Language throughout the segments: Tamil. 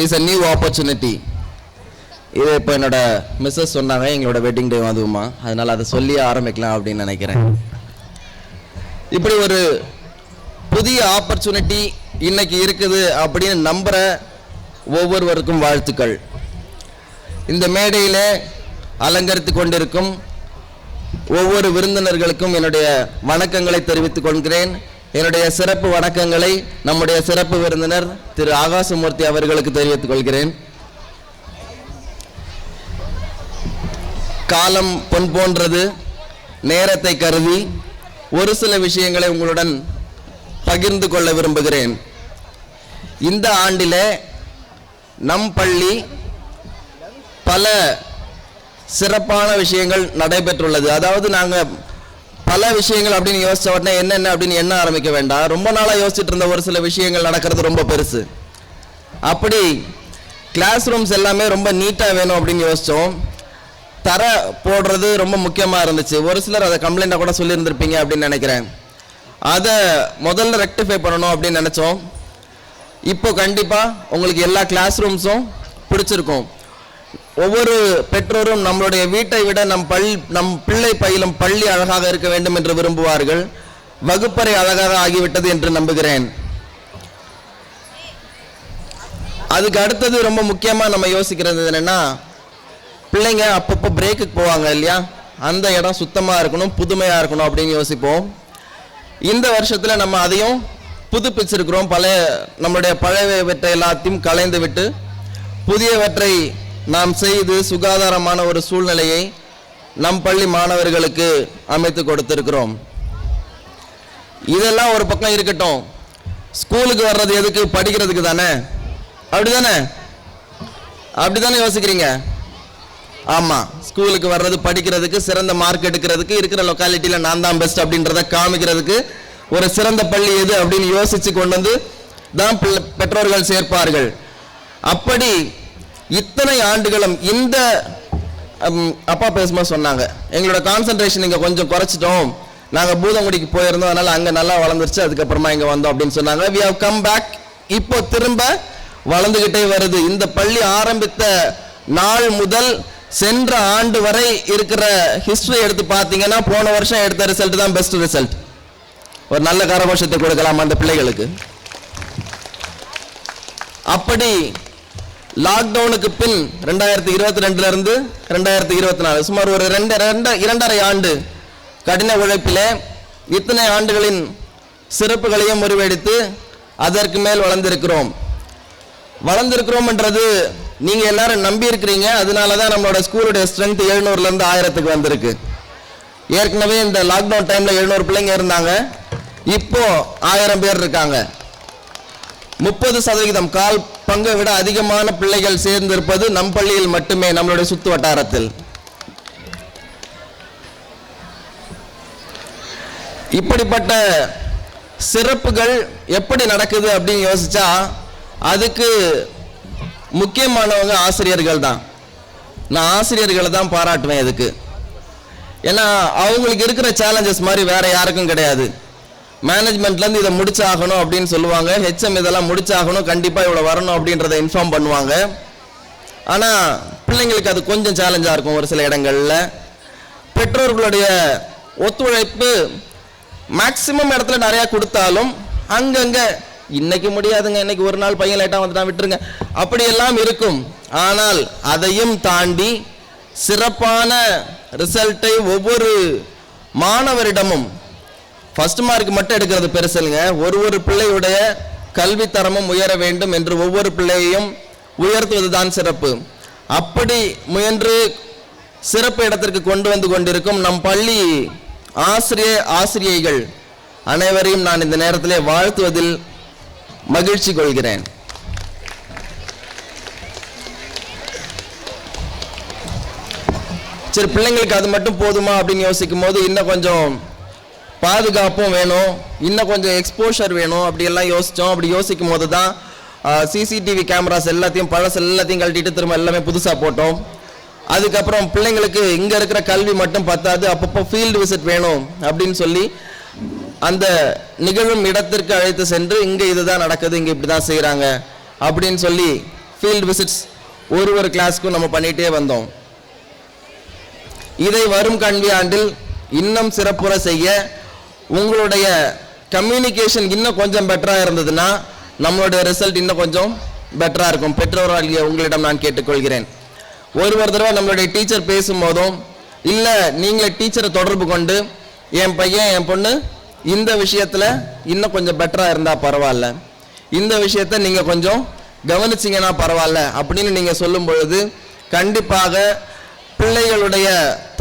Is a new opportunity. இது இப்போ என்னோட மிஸ்ஸஸ் சொன்னாங்க, எங்களோட வெட்டிங் டே அதுவுமா, அதனால் அதை சொல்லி ஆரம்பிக்கலாம் அப்படின்னு நினைக்கிறேன். இப்படி ஒரு புதிய ஆப்பர்ச்சுனிட்டி இன்னைக்கு இருக்குது அப்படின்னு நம்புகிற ஒவ்வொருவருக்கும் வாழ்த்துக்கள். இந்த மேடையில் அலங்கரித்து கொண்டிருக்கும் ஒவ்வொரு விருந்தினர்களுக்கும் என்னுடைய வணக்கங்களை தெரிவித்துக் கொள்கிறேன். என்னுடைய சிறப்பு வணக்கங்களை நம்முடைய சிறப்பு விருந்தினர் திரு ஆகாசமூர்த்தி அவர்களுக்கு தெரிவித்துக் கொள்கிறேன். காலம் பொன் போன்றது, நேரத்தை கருதி ஒரு சில விஷயங்களை உங்களுடன் பகிர்ந்து கொள்ள விரும்புகிறேன். இந்த ஆண்டிலே நம் பள்ளி பல சிறப்பான விஷயங்கள் நடைபெற்றுள்ளது. அதாவது நாங்கள் பல விஷயங்கள் அப்படின்னு யோசிச்ச உடனே என்னென்ன அப்படின்னு எண்ண ஆரம்பிக்க வேண்டாம். ரொம்ப நாளாக யோசிச்சுட்டு இருந்த ஒரு சில விஷயங்கள் நடக்கிறது ரொம்ப பெருசு. அப்படி கிளாஸ் ரூம்ஸ் எல்லாமே ரொம்ப நீட்டாக வேணும் அப்படின்னு யோசித்தோம். தர போடுறது ரொம்ப முக்கியமாக இருந்துச்சு. ஒரு சிலர் அதை கம்ப்ளைண்ட்டாக கூட சொல்லியிருந்திருப்பீங்க அப்படின்னு நினைக்கிறேன். அதை முதல்ல ரெக்டிஃபை பண்ணணும் அப்படின்னு நினச்சோம். இப்போ கண்டிப்பாக உங்களுக்கு எல்லா கிளாஸ் ரூம்ஸும் பிடிச்சிருக்கும். ஒவ்வொரு பெற்றோரும் நம்மளுடைய வீட்டை விட நம் பிள்ளை பயிலும் பள்ளி அழகாக இருக்க வேண்டும் என்று விரும்புவார்கள். வகுப்பறை அழகாக ஆகிவிட்டது என்று நம்புகிறேன். அதுக்கு அடுத்தது ரொம்ப முக்கியமாக நம்ம யோசிக்கிறது என்னென்னா, பிள்ளைங்க அப்பப்போ பிரேக்குக்கு போவாங்க இல்லையா, அந்த இடம் சுத்தமாக இருக்கணும், புதுமையாக இருக்கணும் அப்படின்னு யோசிப்போம். இந்த வருஷத்தில் நம்ம அதையும் புதுப்பிச்சிருக்கிறோம். நம்மளுடைய பழையவற்றை எல்லாத்தையும் கலைந்து விட்டு புதியவற்றை நாம் செய்து சுகாதாரமான ஒரு சூழ்நிலையை நம் பள்ளி மாணவர்களுக்கு அமைத்து கொடுத்திருக்கிறோம். இதெல்லாம் ஒரு பக்கம் இருக்கட்டும். ஸ்கூலுக்கு வர்றது எதுக்கு? படிக்கிறதுக்கு தானே. அப்படிதானே யோசிக்கிறீங்க? ஆமாம், ஸ்கூலுக்கு வர்றது படிக்கிறதுக்கு, சிறந்த மார்க் எடுக்கிறதுக்கு, இருக்கிற லொக்காலிட்டியில் நான் தான் பெஸ்ட் அப்படின்றத காமிக்கிறதுக்கு ஒரு சிறந்த பள்ளி எது அப்படின்னு யோசித்து கொண்டு வந்து தான் பெற்றோர்கள் சேர்ப்பார்கள். அப்படி இத்தனை ஆண்டுகளும் இந்த அப்பா பேசும்போது சொன்னாங்க, எங்களோட கான்சன்ட்ரேஷன் இங்கே கொஞ்சம் குறைச்சிட்டோம், நாங்கள் பூதங்குடிக்கு போயிருந்தோம், அதனால் அங்கே நல்லா வளர்ந்துருச்சு, அதுக்கப்புறமா இங்கே வந்தோம் அப்படின்னு சொன்னாங்க. We have come back. இப்போ திரும்ப வளர்ந்துக்கிட்டே வருது. இந்த பள்ளி ஆரம்பித்த நாள் முதல் சென்ற ஆண்டு வரை இருக்கிற ஹிஸ்டரி எடுத்து பார்த்தீங்கன்னா போன வருஷம் எடுத்த ரிசல்ட் தான் பெஸ்ட் ரிசல்ட். ஒரு நல்ல கரகோஷத்தை கொடுக்கலாம் அந்த பிள்ளைகளுக்கு. அப்படி லாக்டவுனுக்கு பின் 2022 இருந்து 2024 சுமார் ஒரு 2.5 ஆண்டு கடின உழைப்பிலே இத்தனை ஆண்டுகளின் சிறப்புகளையும் முறிவடித்து அதற்கு மேல் வளர்ந்திருக்கிறோம் என்றது நீங்க எல்லாரும் நம்பி இருக்கிறீங்க. அதனாலதான் நம்மளோட ஸ்கூலுடைய ஸ்ட்ரென்த் 700ல இருந்து 1000க்கு வந்திருக்கு. ஏற்கனவே இந்த லாக்டவுன் டைம்ல 700 பிள்ளைங்க இருந்தாங்க, இப்போ 1000 பேர் இருக்காங்க. 30% கால் பங்கை விட அதிகமான பிள்ளைகள் சேர்ந்திருப்பது நம் பள்ளியில் மட்டுமே, நம்மளுடைய சுத்து வட்டாரத்தில். இப்படிப்பட்ட சிறப்புகள் எப்படி நடக்குது அப்படின்னு யோசிச்சா அதுக்கு முக்கியமானவங்க ஆசிரியர்கள் தான். நான் ஆசிரியர்களை தான் பாராட்டுவேன் இதுக்கு. ஏன்னா அவங்களுக்கு இருக்கிற சேலஞ்சஸ் மாதிரி வேற யாருக்கும் கிடையாது. மேனேஜ்மெண்ட்லேருந்து இதை முடிச்சாகணும் அப்படின்னு சொல்லுவாங்க, ஹெச்எம் இதெல்லாம் முடிச்சாகணும், கண்டிப்பாக இவ்வளோ வரணும் அப்படின்றத இன்ஃபார்ம் பண்ணுவாங்க. ஆனால் பிள்ளைங்களுக்கு அது கொஞ்சம் சேலஞ்சாக இருக்கும். ஒரு சில இடங்களில் பெற்றோர்களுடைய ஒத்துழைப்பு மேக்சிமம் இடத்துல நிறையா கொடுத்தாலும் அங்கங்கே இன்னைக்கு முடியாதுங்க, இன்னைக்கு ஒரு நாள் பையன் லேட்டாக வந்துட்டான் விட்டுருங்க, அப்படியெல்லாம் இருக்கும். ஆனால் அதையும் தாண்டி சிறப்பான ரிசல்ட்டை ஒவ்வொரு மாணவரிடமும் ஃபர்ஸ்ட் மார்க் மட்டும் எடுக்கிறது பெருசுங்க. ஒரு பிள்ளையுடைய கல்வி தரமும் உயர வேண்டும் என்று ஒவ்வொரு பிள்ளையையும் உயர்த்துவதுதான் சிறப்பு. அப்படி முயன்று சிறப்பு இடத்திற்கு கொண்டு வந்து கொண்டிருக்கும் நம் பள்ளி ஆசிரியைகள் அனைவரையும் நான் இந்த நேரத்திலே வாழ்த்துவதில் மகிழ்ச்சி கொள்கிறேன். சரி, பிள்ளைங்களுக்கு அது மட்டும் போதுமா அப்படின்னு யோசிக்கும் போது இன்னும் கொஞ்சம் பாதுகாப்பும் வேணும், இன்னும் கொஞ்சம் எக்ஸ்போஷர் வேணும் அப்படியெல்லாம் யோசித்தோம். அப்படி யோசிக்கும் போது தான் சிசிடிவி கேமராஸ் எல்லாத்தையும் எல்லாத்தையும் கழட்டிட்டு திரும்ப எல்லாமே புதுசாக போட்டோம். அதுக்கப்புறம் பிள்ளைங்களுக்கு இங்கே இருக்கிற கல்வி மட்டும் பத்தாது, அப்பப்போ ஃபீல்டு விசிட் வேணும் அப்படின்னு சொல்லி அந்த நிகழும் இடத்திற்கு அழைத்து சென்று இங்கே இதுதான் நடக்குது, இங்கே இப்படி தான் செய்கிறாங்க அப்படின்னு சொல்லி ஃபீல்டு விசிட்ஸ் ஒரு கிளாஸ்க்கும் நம்ம பண்ணிகிட்டே வந்தோம். இதை வரும் கல்வி ஆண்டில் இன்னும் சிறப்புற செய்ய உங்களுடைய கம்யூனிகேஷன் இன்னும் கொஞ்சம் பெட்டராக இருந்ததுன்னா நம்மளுடைய ரிசல்ட் இன்னும் கொஞ்சம் பெட்டராக இருக்கும். பெற்றோராகிய உங்களிடம் நான் கேட்டுக்கொள்கிறேன். ஒரு தடவை நம்மளுடைய டீச்சர் பேசும்போதும் இல்லை நீங்களே டீச்சரை தொடர்பு கொண்டு என் பையன் என் பொண்ணு இந்த விஷயத்தில் இன்னும் கொஞ்சம் பெட்டராக இருந்தால் பரவாயில்ல, இந்த விஷயத்தை நீங்கள் கொஞ்சம் கவனிச்சிங்கன்னா பரவாயில்ல அப்படின்னு நீங்கள் சொல்லும் பொழுது கண்டிப்பாக பிள்ளைகளுடைய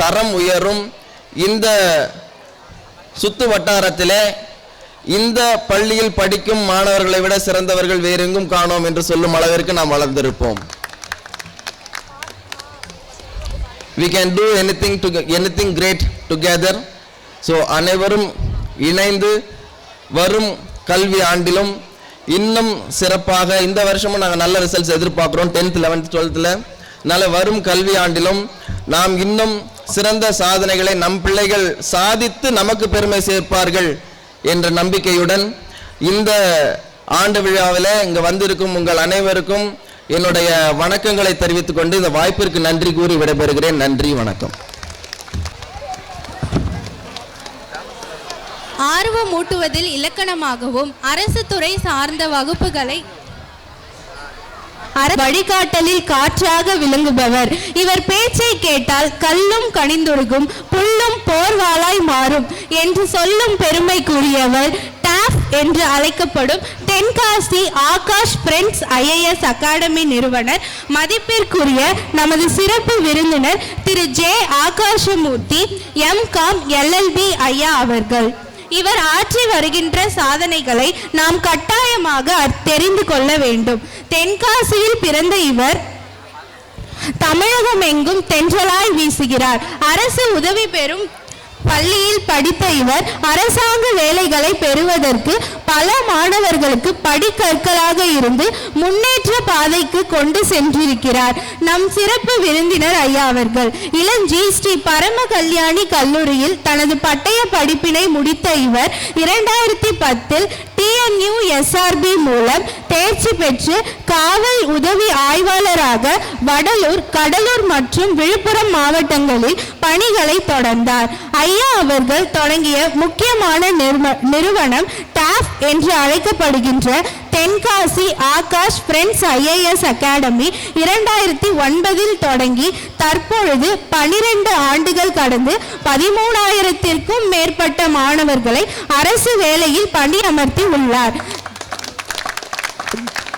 தரம் உயரும். இந்த சுத்து வட்டாரத்திலே இந்த பள்ளியில் படிக்கும் மாணவர்களை விட சிறந்தவர்கள் வேறெங்கும் காணோம் என்று சொல்லும் அளவிற்கு நாம் வளர்ந்திருப்போம். We can do anything great together. So அனைவரும் இணைந்து வரும் கல்வி ஆண்டிலும் இன்னும் சிறப்பாக இந்த வருஷமும் நாங்கள் நல்ல ரிசல்ட்ஸ் எதிர்பார்க்கிறோம் 10th 11th 12th. நல்ல வரும் கல்வி ஆண்டிலும் நாம் இன்னும் சிறந்த சாதனைகளை நம் பிள்ளைகள் சாதித்து நமக்கு பெருமை சேர்ப்பார்கள் என்ற நம்பிக்கையுடன் இந்த ஆண்டு விழாவில் இங்கு வந்திருக்கும் உங்கள் அனைவருக்கும் என்னுடைய வணக்கங்களை தெரிவித்துக் கொண்டு இந்த வாய்ப்பிற்கு நன்றி கூறி விடைபெறுகிறேன். நன்றி, வணக்கம். ஆர்வமூட்டுவதில் இலக்கணமாகவும் அரசு துறை சார்ந்த வகுப்புகளை வழிகாட்டலில் காற்றாக விளங்குபவர். இவர் பேச்சை கேட்டால் கல்லும் கனிந்துருகும், புல்லும் போர்வாளாய் மாறும் என்று சொல்லும் பெருமைக்குரியவர். டாஃப் என்று அழைக்கப்படும் Tenkasi Akash friends IAS academy நிறுவனர், மதிப்பிற்குரிய நமது சிறப்பு விருந்தினர் திரு ஜே ஆகாஷமூர்த்தி MCom LLB ஐயா அவர்கள். இவர் ஆற்றி வருகின்ற சாதனைகளை நாம் கட்டாயமாக தெரிந்து கொள்ள வேண்டும். தென்காசியில் பிறந்த இவர் தமிழகம் எங்கும் தென்றலாய் வீசுகிறார். அரசு உதவி பெறும் பள்ளியில் படித்த இவர் அரசாங்க வேலைகளை பெறுவதற்கு பல மாணவர்களுக்கு படிக்கற்களாக இருந்து முன்னேற்ற பாதைக்கு கொண்டு சென்றிருக்கிறார். நம் சிறப்பு விருந்தினர் ஐயா அவர்கள் இளஞ்சி ஸ்ரீ பரம கல்யாணி கல்லூரியில் தனது பட்டய படிப்பினை முடித்த இவர் 2010 TNU SRB மூலம் தேர்ச்சி பெற்று காவல் உதவி ஆய்வாளராக வடலூர், கடலூர் மற்றும் விழுப்புரம் மாவட்டங்களில் பணிகளை தொடர்ந்தார். ஐயா அவர்கள் தொடங்கிய முக்கியமான நிறுவனம் டாஃப் என்று அழைக்கப்படுகின்ற Tenkasi Akash friends IAS academy 2009 தொடங்கி தற்பொழுது 12 ஆண்டுகள் கடந்து 13,000க்கும் மேற்பட்ட மாணவர்களை அரசு வேலையில் பணியமர்த்தி உள்ளார்.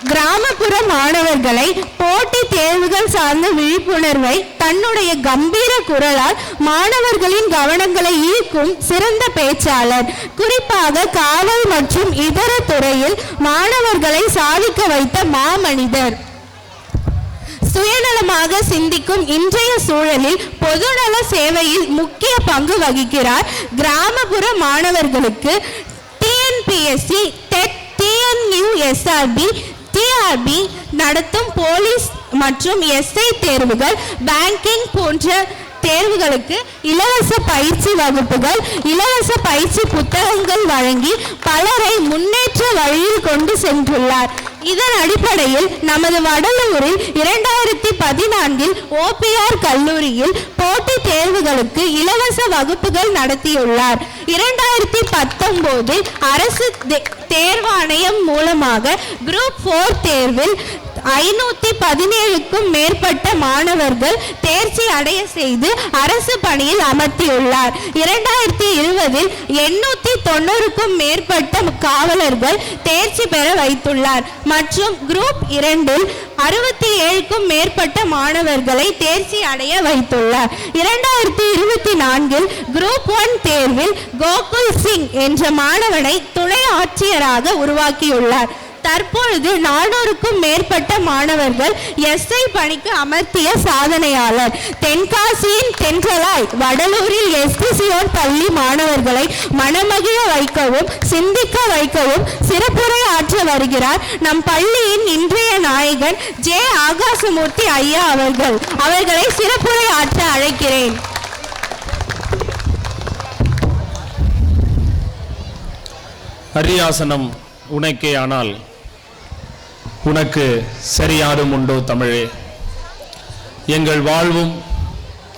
கிராமப்புற மாணவர்களை போட்டி தேர்வுகள் சார்ந்த விழிப்புணர்வை தன்னுடைய கம்பீர குரலால் மாணவர்களின் கவனங்களை ஈர்க்கும் சிறந்த பேச்சாளர். குறிப்பாக காவல் மற்றும் இதர துறையில் மாணவர்களை சாதிக்க வைத்த மாமனிதர். சுயநலமாக சிந்திக்கும் இன்றைய சூழலில் பொதுநல சேவையில் முக்கிய பங்கு வகிக்கிறார். கிராமப்புற மாணவர்களுக்கு TNPSC, TET, TNU SRB, TRB நடத்தும் போலீஸ் மற்றும் SI தேர்வுகள், பேங்கிங் போன்ற தேர்வுகளுக்கு இலவச பயிற்சி வகுப்புகள், இலவச பயிற்சி புத்தகங்கள் வழங்கி பலரை முன்னேற்ற வழியில் கொண்டு சென்றுள்ளார். இதன் அடிப்படையில் நமது வடலூரில் 2014 OPR கல்லூரியில் போட்டி தேர்வுகளுக்கு இலவச வகுப்புகள் நடத்தியுள்ளார். 2019 அரசு தேர்வாணையம் மூலமாக குரூப் 4 தேர்வில் 517க்கும் மேற்பட்ட மாணவர்கள் தேர்ச்சி அடைய செய்து அரசு பணியில் அமர்த்தியுள்ளார். 2020 890க்கும் மேற்பட்ட காவலர்கள் தேர்ச்சி பெற வைத்துள்ளார் மற்றும் குரூப் 2 67க்கும் மேற்பட்ட மாணவர்களை தேர்ச்சி அடைய வைத்துள்ளார். 2024 குரூப் 1 தேர்வில் கோகுல் சிங் என்ற மாணவனை துணை ஆட்சியராக உருவாக்கியுள்ளார். தற்பொழுது 400க்கும் மேற்பட்ட மாணவர்கள் SI பணிக்கு அமர்த்திய சாதனையாளர். தென்காசியின் தென்றலாய் வடலூரில் STCON பள்ளி மாணவர்களை மனமகிழ வைக்கவும் சிந்திக்க வைக்கவும் சிறப்புரை ஆற்ற வருகிறார் நம் பள்ளியின் இன்றைய நாயகன் ஜே ஆகாசமூர்த்தி ஐயா அவர்கள். அவர்களை சிறப்புரை ஆற்ற அழைக்கிறேன். அரியாசனம் உனக்கே ஆனால் உனக்கு சரியாரும் உண்டோ தமிழே, எங்கள் வாழ்வும்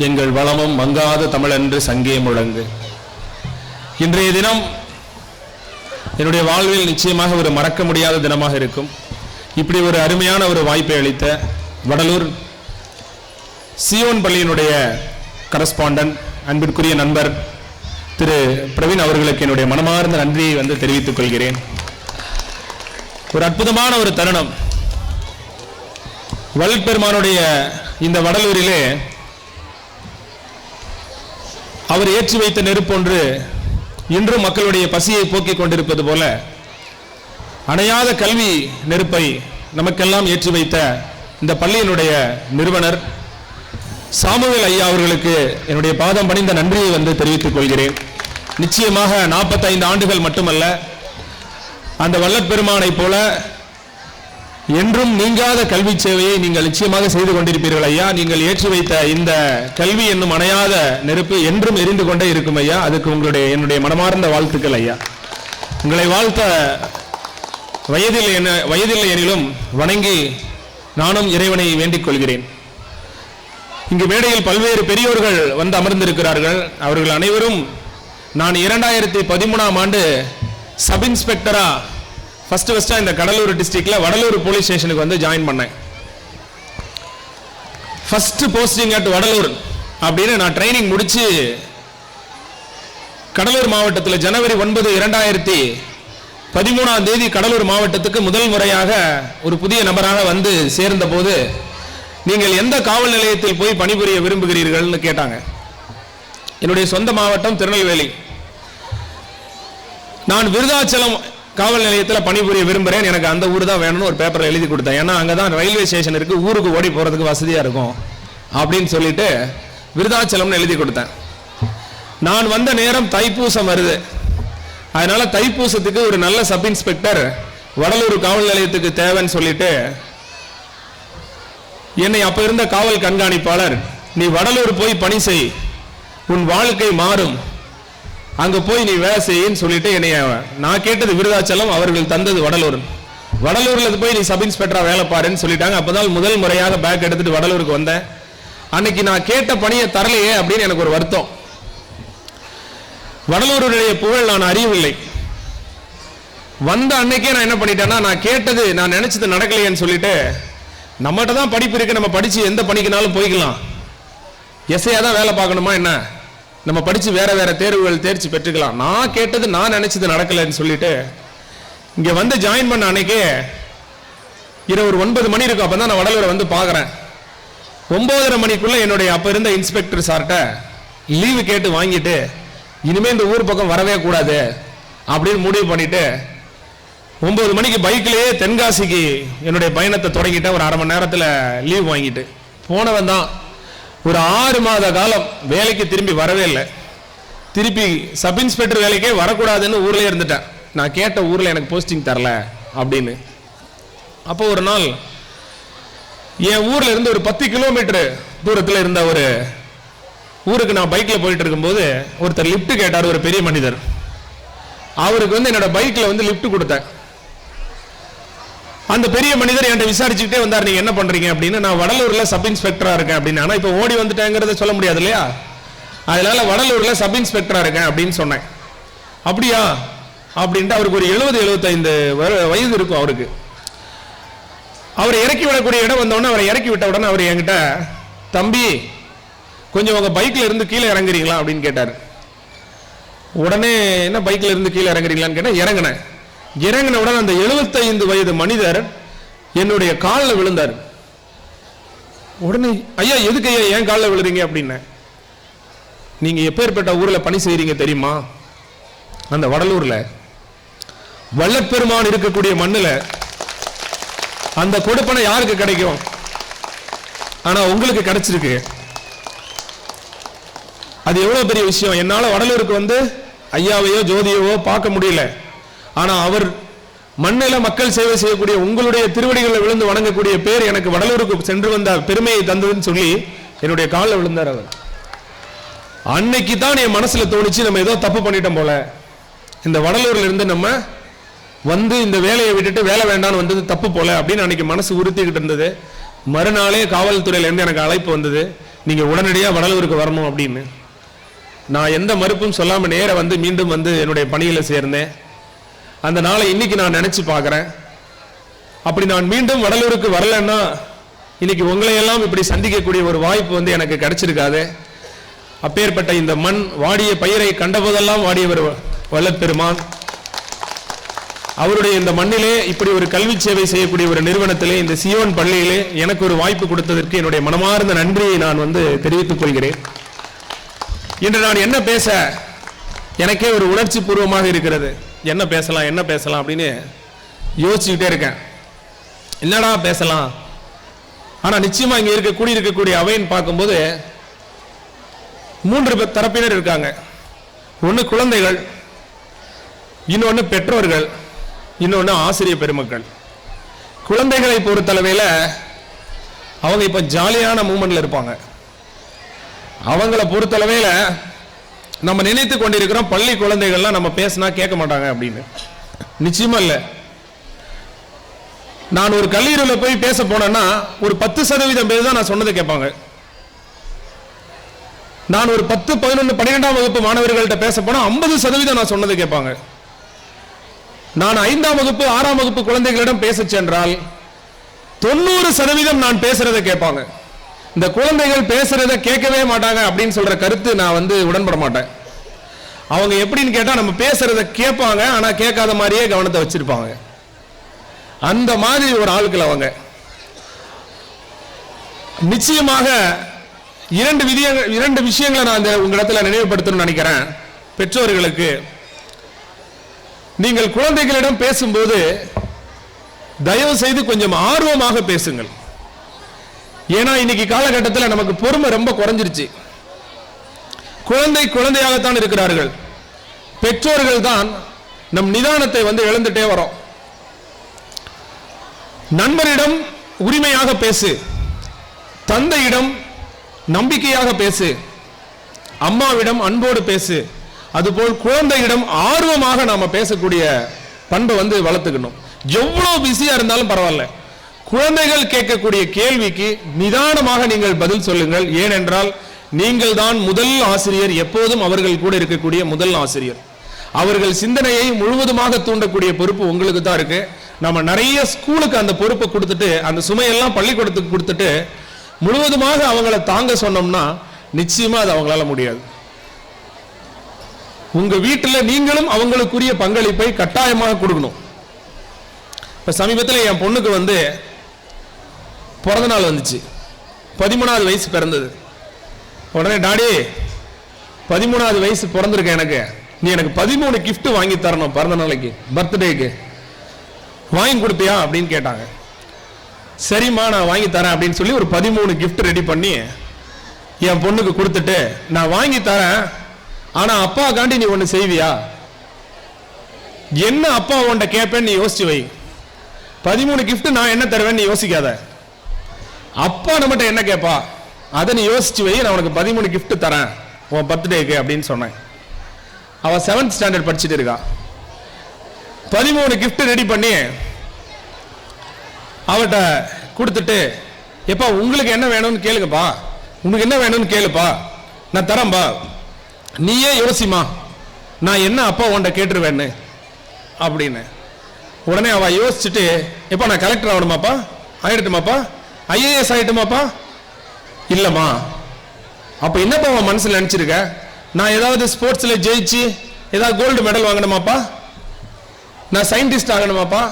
எங்கள் வளமும் மங்காத தமிழென்று சங்கே முழங்கு. இன்றைய தினம் என்னுடைய வாழ்வில் நிச்சயமாக ஒரு மறக்க முடியாத தினமாக இருக்கும். இப்படி ஒரு அருமையான ஒரு வாய்ப்பை அளித்த வடலூர் சியோன் பள்ளியினுடைய கரஸ்பாண்டன்ட் அன்பிற்குரிய நண்பர் திரு பிரவீன் அவர்களுக்கு என்னுடைய மனமார்ந்த நன்றியை தெரிவித்துக் கொள்கிறேன். ஒரு அற்புதமான ஒரு தருணம். வள்ளற்பெருமானுடைய இந்த வடலூரிலே அவர் ஏற்றி வைத்த நெருப்பொன்று இன்றும் மக்களுடைய பசியை போக்கிக் கொண்டிருப்பது போல அணையாத கல்வி நெருப்பை நமக்கெல்லாம் ஏற்றி வைத்த இந்த பள்ளியினுடைய நிறுவனர் சாமுவேல் ஐயா அவர்களுக்கு என்னுடைய பாதம் பணிந்த நன்றியை தெரிவித்துக் கொள்கிறேன். நிச்சயமாக 45 ஆண்டுகள் மட்டுமல்ல, அந்த வள்ளற்பெருமானை போல என்றும் நீங்காத கல்வி சேவையை நீங்கள் நிச்சயமாக செய்து கொண்டிருப்பீர்கள் ஐயா. நீங்கள் ஏற்றி வைத்த இந்த கல்வி என்னும் அணையாத நெருப்பு என்றும் எரிந்து கொண்டே இருக்கும் ஐயா. அதுக்கு என்னுடைய மனமார்ந்த வாழ்த்துக்கள் ஐயா. உங்களை வாழ்த்த வயதில்லை எனிலும் வணங்கி நானும் இறைவனை வேண்டிக் கொள்கிறேன். இங்கு மேடையில் பல்வேறு பெரியோர்கள் அமர்ந்திருக்கிறார்கள். அவர்கள் அனைவரும் நான் 2013ஆம் ஆண்டு சப் இன்ஸ்பெக்டரா ஃபர்ஸ்ட் இந்த கடலூர் டிஸ்ட்ரிக்ட்ல வடலூர் போலீஸ் ஸ்டேஷனுக்கு ஜாயின் பண்ணேன். ஃபர்ஸ்ட் போஸ்டிங் அட் வடலூர் அப்படின்னு நான் ட்ரைனிங் முடிச்சு கடலூர் மாவட்டத்தில் ஜனவரி 9, 2013ஆம் தேதி கடலூர் மாவட்டத்துக்கு முதல் முறையாக ஒரு புதிய நபராக சேர்ந்த போது, நீங்கள் எந்த காவல் நிலையத்தில் போய் பணிபுரிய விரும்புகிறீர்கள்னு கேட்டாங்க. என்னுடைய சொந்த மாவட்டம் திருநெல்வேலி. நான் விருதாச்சலம் காவல் நிலையத்தில் பணிபுரிய விரும்புகிறேன், எனக்கு அந்த ஊர் தான் வேணும்னு ஒரு பேப்பரில் எழுதி கொடுத்தேன். ஏன்னா அங்கே தான் ரயில்வே ஸ்டேஷன் இருக்கு, ஊருக்கு ஓடி போகிறதுக்கு வசதியாக இருக்கும் அப்படின்னு சொல்லிட்டு விருதாச்சலம்னு எழுதி கொடுத்தேன். நான் வந்த நேரம் தைப்பூசம் வருது. அதனால தைப்பூசத்துக்கு ஒரு நல்ல சப் இன்ஸ்பெக்டர் வடலூர் காவல் நிலையத்துக்கு தேவைன்னு சொல்லிட்டு என்னை அப்ப இருந்த காவல் கண்காணிப்பாளர், நீ வடலூர் போய் பணி செய், உன் வாழ்க்கை மாறும், அங்க போய் நீ வேலை செய்யின்னு சொல்லிட்டு என்னைய, நான் கேட்டது விருதாச்சலம், அவர்கள் தந்தது வடலூர். வடலூர்ல போய் நீ சப் இன்ஸ்பெக்டரா வேலை பாருன்னு சொல்லிட்டாங்க. அப்பதான் முதல் முறையாக பேக் எடுத்துட்டு வடலூருக்கு வந்தேன். அன்னைக்கு நான் கேட்ட பணியை தரலையே அப்படின்னு எனக்கு ஒரு வருத்தம். வடலூருடைய புகழ் நான் அறியவில்லை. வந்த அன்னைக்கே நான் என்ன பண்ணிட்டேன்னா, நான் கேட்டது நான் நினைச்சது நடக்கலையேன்னு சொல்லிட்டு, நம்மகிட்ட தான் படிப்பு இருக்கு, நம்ம படிச்சு எந்த பணிக்குனாலும் போய்க்கலாம், எஸ்ஐயா தான் வேலை பார்க்கணுமா என்ன, நம்ம படிச்சு வேற வேற தேர்வுகள் தேர்ச்சி பெற்றுக்கலாம், நான் கேட்டது நான் நினைச்சது நடக்கலைன்னு சொல்லிட்டு இங்க ஜாயின் பண்ண அன்னைக்கே இரவு ஒரு 9 மணி இருக்கும். அப்பதான் நான் வடலூரை பார்க்கறேன். 9:30 மணிக்குள்ள என்னுடைய அப்ப இருந்த இன்ஸ்பெக்டர் சார்ட்ட லீவு கேட்டு வாங்கிட்டு, இனிமே இந்த ஊர் பக்கம் வரவே கூடாது அப்படின்னு முடிவு பண்ணிட்டு 9 மணிக்கு பைக்லயே தென்காசிக்கு என்னுடைய பயணத்தை தொடங்கிட்டேன். ஒரு அரை மணி நேரத்தில் லீவ் வாங்கிட்டு போனவன் தான். ஒரு 6 மாத காலம் வேலைக்கு திரும்பி வரவே இல்லை. திருப்பி சப் இன்ஸ்பெக்டர் வேலைக்கே வரக்கூடாதுன்னு ஊர்லயே இருந்துட்டேன். நான் கேட்ட ஊர்ல எனக்கு போஸ்டிங் தரல அப்படின்னு. அப்போ ஒரு நாள் என் ஊர்ல இருந்து ஒரு 10 கிலோமீட்டர் தூரத்தில் இருந்த ஒரு ஊருக்கு நான் பைக்ல போயிட்டு இருக்கும்போது ஒருத்தர் லிப்ட் கேட்டார், ஒரு பெரிய மனிதர். அவருக்கு என்னோட பைக்ல லிப்ட் கொடுத்தேன். அந்த பெரிய மனிதர் என்கிட்ட விசாரிச்சுக்கிட்டே வந்தார், நீங்க என்ன பண்றீங்க அப்படின்னு. நான் வடலூர்ல சப் இன்ஸ்பெக்டரா இருக்கேன் அப்படின்னு. ஆனா இப்ப ஓடி வந்துட்டேங்கிறத சொல்ல முடியாது இல்லையா, அதனால வடலூர்ல சப் இன்ஸ்பெக்டரா இருக்கேன் அப்படின்னு சொன்னேன். அப்படியா அப்படின்ட்டு அவருக்கு ஒரு 70-75 வயது இருக்கும் அவருக்கு. அவரை இறக்கி விடக்கூடிய இடம் வந்தோடனே அவரை இறக்கி விட்ட உடனே அவர் என்கிட்ட, தம்பி கொஞ்சம் உங்க பைக்ல இருந்து கீழே இறங்குறீங்களா அப்படின்னு கேட்டார். உடனே என்ன பைக்ல இருந்து கீழே இறங்குறீங்களான்னு கேட்டேன். இறங்கினேன். இறங்கின உடனே அந்த 75 வயது மனிதர் என்னுடைய காலில் விழுந்தார். உடனே ஐயா எதுக்கு ஐயா ஏன் காலில் விழுறீங்க அப்படின்னு. நீங்க எப்பேற்பட்ட ஊர்ல பணி செய்றீங்க தெரியுமா, அந்த வடலூர்ல வள்ளற்பெருமான் இருக்கக்கூடிய மண்ணுல அந்த கொடுப்பனை யாருக்கு கிடைக்கும், ஆனா உங்களுக்கு கிடைச்சிருக்கு. அது எவ்வளவு பெரிய விஷயம். என்னால வடலூருக்கு ஐயாவையோ ஜோதியவோ பார்க்க முடியல, ஆனா அவர் மண்ணில மக்கள் சேவை செய்யக்கூடிய உங்களுடைய திருவடிகளை விழுந்து வணங்கக்கூடிய பேர் எனக்கு வடலூருக்கு சென்று வந்த பெருமையை தந்ததுன்னு சொல்லி என்னுடைய காலில் விழுந்தார் அவர். அன்னைக்கு தான் என் மனசுல தோணிச்சு, நம்ம ஏதோ தப்பு பண்ணிட்டோம் போல. இந்த வடலூர்ல இருந்து நம்ம வந்து இந்த வேலையை விட்டுட்டு வேலை வேண்டான்னு வந்தது தப்பு போல அப்படின்னு அன்னைக்கு மனசு உறுத்திக்கிட்டு இருந்தது. மறுநாளே காவல்துறையிலேருந்து எனக்கு அழைப்பு வந்தது, நீங்கள் உடனடியாக வடலூருக்கு வரணும் அப்படின்னு. நான் எந்த மறுப்பும் சொல்லாமல் நேர வந்து மீண்டும் வந்து என்னுடைய பணியில் சேர்ந்தேன். அந்த நாளை இன்னைக்கு நான் நினச்சி பார்க்குறேன். அப்படி நான் மீண்டும் வடலூருக்கு வரலன்னா இன்னைக்கு உங்களையெல்லாம் இப்படி சந்திக்கக்கூடிய ஒரு வாய்ப்பு வந்து எனக்கு கிடைச்சிருக்காது. அப்பேற்பட்ட இந்த மண், வாடிய பயிரை கண்டபோதெல்லாம் வாடியவர் வல்லப்பெருமான். அவருடைய இந்த மண்ணிலே இப்படி ஒரு கல்வி சேவை செய்யக்கூடிய ஒரு நிறுவனத்திலே, இந்த சியோன் பள்ளியிலே எனக்கு ஒரு வாய்ப்பு கொடுத்ததற்கு என்னுடைய மனமார்ந்த நன்றியை நான் வந்து தெரிவித்துக் கொள்கிறேன். இன்று நான் என்ன பேச எனக்கே ஒரு உணர்ச்சி பூர்வமாக இருக்கிறது. என்ன பேசலாம் அப்படின்னு யோசிச்சுக்கிட்டே இருக்கேன். என்னடா பேசலாம்? ஆனா நிச்சயமா இங்க கூடியிருக்கக்கூடிய அவைன்னு பார்க்கும்போது 3 தரப்பினர் இருக்காங்க. ஒன்னு குழந்தைகள், இன்னொன்னு பெற்றோர்கள், இன்னொன்னு ஆசிரியர் பெருமக்கள். குழந்தைகளை பொறுத்தளவையில அவங்க இப்ப ஜாலியான மூமெண்ட்ல இருப்பாங்க. அவங்கள பொறுத்தளவையில நம்ம நினைத்து கொண்டிருக்கிறோம் பள்ளி குழந்தைகள்லாம் நம்ம பேசினா கேட்க மாட்டாங்க அப்படின்னு. நிச்சயமா இல்லை. நான் ஒரு கல்லூரியில் போய் பேச போனேன்னா ஒரு 10% பேர் தான் நான் சொன்னதை கேட்பாங்க. நான் ஒரு 10, 11, 12ஆம் வகுப்பு மாணவர்கள்ட்ட பேச போனா 50% நான் சொன்னதை கேட்பாங்க. நான் 5ஆம் வகுப்பு 6ஆம் வகுப்பு குழந்தைகளிடம் பேச சென்றால் 90% நான் பேசுறதை கேட்பாங்க. இந்த குழந்தைகள் பேசுறதை கேட்கவே மாட்டாங்க அப்படின்னு சொல்ற கருத்து நான் வந்து உடன்பட மாட்டேன். அவங்க எப்படின்னு கேட்டா நம்ம பேசுறதை கேட்பாங்க, ஆனா கேட்காத மாதிரியே கவனத்தை வச்சிருப்பாங்க. அந்த மாதிரி ஒரு ஆட்கள் அவங்க. நிச்சயமாக 2 விஷயங்களை நான் உங்களிடத்துல நினைவுபடுத்தணும்னு நினைக்கிறேன். பெற்றோர்களுக்கு, நீங்கள் குழந்தைகளிடம் பேசும்போது தயவு செய்து கொஞ்சம் ஆர்வமாக பேசுங்கள். ஏன்னா இன்னைக்கு காலகட்டத்தில் நமக்கு பொறுமை ரொம்ப குறைஞ்சிருச்சு. குழந்தையாகத்தான் இருக்கிறார்கள். பெற்றோர்கள் தான் நம் நிதானத்தை வந்து இழந்துட்டே வரோம். நண்பரிடம் உரிமையாக பேசு, தந்தையிடம் நம்பிக்கையாக பேசு, அம்மாவிடம் அன்போடு பேசு. அதுபோல் குழந்தையிடம் ஆர்வமாக நாம பேசக்கூடிய பண்பை வந்து வளர்த்துக்கணும். எவ்வளவு பிஸியா இருந்தாலும் பரவாயில்ல, குழந்தைகள் கேட்கக்கூடிய கேள்விக்கு நிதானமாக நீங்கள் பதில் சொல்லுங்கள். ஏனென்றால் நீங்கள் தான் முதல் ஆசிரியர், எப்போதும் அவர்கள் கூட இருக்கக்கூடிய முதல் ஆசிரியர். அவர்கள் சிந்தனையை முழுவதுமாக தூண்டக்கூடிய பொறுப்பு உங்களுக்கு தான் இருக்கு. நம்ம நிறைய ஸ்கூலுக்கு அந்த பொறுப்பை கொடுத்துட்டு, அந்த சுமையெல்லாம் பள்ளிக்கூடத்துக்கு கொடுத்துட்டு முழுவதுமாக அவங்கள தாங்க சொன்னோம்னா நிச்சயமா அது அவங்களால முடியாது. உங்க வீட்டில் நீங்களும் அவங்களுக்குரிய பங்களிப்பை கட்டாயமாக கொடுக்கணும். இப்ப சமீபத்தில் என் பொண்ணுக்கு வந்து பிறந்த நாள் வந்துச்சு. 13வது வயசு பிறந்தது. உடனே டாடி 13வது வயசு பிறந்திருக்க எனக்கு, நீ எனக்கு 13 gift வாங்கி தரணும், பிறந்த நாளைக்கு பர்த்டேக்கு வாங்கி கொடுப்பியா அப்படின்னு கேட்டாங்க. சரிம்மா நான் வாங்கி தரேன் அப்படின்னு சொல்லி ஒரு 13 gift ரெடி பண்ணி என் பொண்ணுக்கு கொடுத்துட்டு, நான் வாங்கி தரேன், ஆனா அப்பா காண்டி நீ ஒண்ணு செய்வியா? என்ன அப்பா உன்ட கேட்பேன்னு நீ யோசிச்சு வை. 13 gift நான் என்ன தருவேன்னு நீ யோசிக்காத. அப்பா நம்மகிட்ட என்ன கேட்பா அதை நீ யோசிச்சு வை, நான் உனக்கு 13 gift தரேன் உன் பர்த்டேக்கு அப்படின்னு சொன்னேன். அவ 7th ஸ்டாண்டர்ட் படிச்சுட்டு இருக்கா. 13 gift ரெடி பண்ணி அவட்ட கொடுத்துட்டு, எப்பா உங்களுக்கு என்ன வேணும்னு கேளுங்கப்பா, உனக்கு என்ன வேணும்னு கேளுப்பா, நான் தரேன்பா, நீயே யோசிமா, நான் என்ன அப்பா உன்ட கேட்டுருவேன்னு அப்படின்னு. உடனே அவ யோசிச்சுட்டு, எப்பா நான் கலெக்டர் ஆகணுமாப்பா, ஆயிடட்டுமாப்பா, IAS ஆயிட்டுமாப்பா? இல்லம்மா. அப்ப என்னப்பா அவன் மனசுல நினைச்சிருக்க? நான் ஏதாவது ஸ்போர்ட்ஸ்ல ஜெயிச்சு ஏதாவது கோல்டு மெடல் வாங்கணுமாப்பா, நான் சயின்டிஸ்ட் ஆகணுமாப்பா?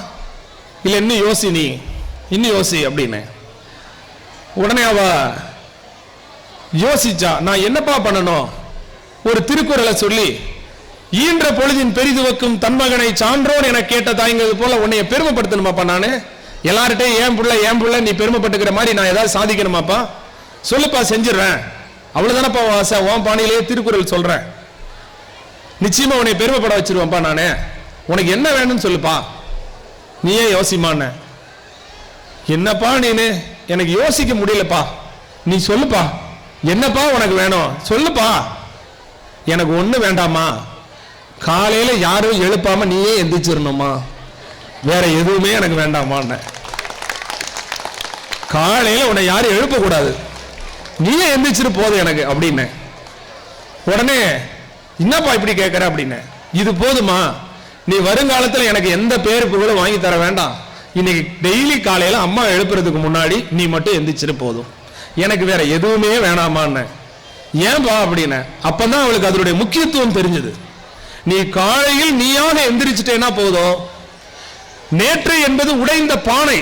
இல்ல இன்னும் யோசி, நீ இன்னும் யோசி அப்படின்னு. உடனே அவ யோசிச்சா, நான் என்னப்பா பண்ணணும்? ஒரு திருக்குறளை சொல்லி, ஈன்ற பொழுதின் பெரிதுவக்கும் தன்மகனை சான்றோன் என கேட்ட தாய்ங்கிறது போல உன்னைய பெருமைப்படுத்தணுமாப்பா? நானு எல்லார்ட்டையும் ஏன் புள்ள நீ பெருமைப்பட்டுக்கிற மாதிரி நான் ஏதாவது சாதிக்கணுமாப்பா? சொல்லுப்பா, செஞ்சிடறேன். அவ்வளவுதானப்பா ஆசை. உன் பாணியிலேயே திருக்குறள் சொல்றேன், நிச்சயமா உன்னை பெருமைப்பட வச்சிருவேன்ப்பா நானு. உனக்கு என்ன வேணும்னு சொல்லுப்பா, நீயே யோசிமான்னு. என்னப்பா நீனு, எனக்கு யோசிக்க முடியலப்பா, நீ சொல்லுப்பா, என்னப்பா உனக்கு வேணும் சொல்லுப்பா. எனக்கு ஒண்ணு வேண்டாமா, காலையில யாரும் எழுப்பாம நீயே எந்திரிச்சிடணுமா, வேற எதுவுமே எனக்கு வேண்டாமான்னு. காலையில உன்னை யாரும் எழுப்ப கூடாது, நீயே எந்திரிச்சிட்டு போதும் எனக்கு அப்படின்னு. உடனே என்னப்பா இப்படி கேட்கற அப்படின்னு. இது போதுமா, நீ வருங்காலத்தில் எனக்கு எந்த பேரு புகழும் வாங்கி தர வேண்டாம், இன்னைக்கு டெய்லி காலையில அம்மா எழுப்புறதுக்கு முன்னாடி நீ மட்டும் எந்திரிச்சிட்டு போதும், எனக்கு வேற எதுவுமே வேணாமான்னு. ஏன்பா அப்படின்னு. அப்பதான் அவளுக்கு அதனுடைய முக்கியத்துவம் தெரிஞ்சது. நீ காலையில் நீயாக எந்திரிச்சிட்டேன்னா போதும். நேற்று என்பது உடைந்த பானை,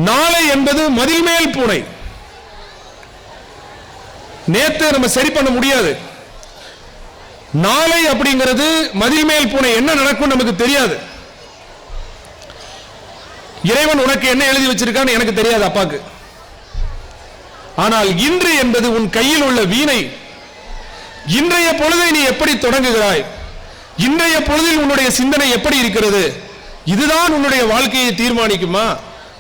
நாளை என்பது மதில் மேல் பூனை. நேற்று நம்ம சரி பண்ண முடியாது, நாளை அப்படிங்கிறது மதில் மேல் பூனை, என்ன நடக்கும் நமக்கு தெரியாது. இறைவன் உனக்கு என்ன எழுதி வச்சிருக்கான்னு எனக்கு தெரியாது அப்பாக்கு. ஆனால் இன்று என்பது உன் கையில் உள்ள வீணை. இன்றைய பொழுதை நீ எப்படி தொடங்குகிறாய், இன்றைய பொழுதில் உன்னுடைய சிந்தனை எப்படி இருக்கிறது, இதுதான் உன்னுடைய வாழ்க்கையை தீர்மானிக்குமா.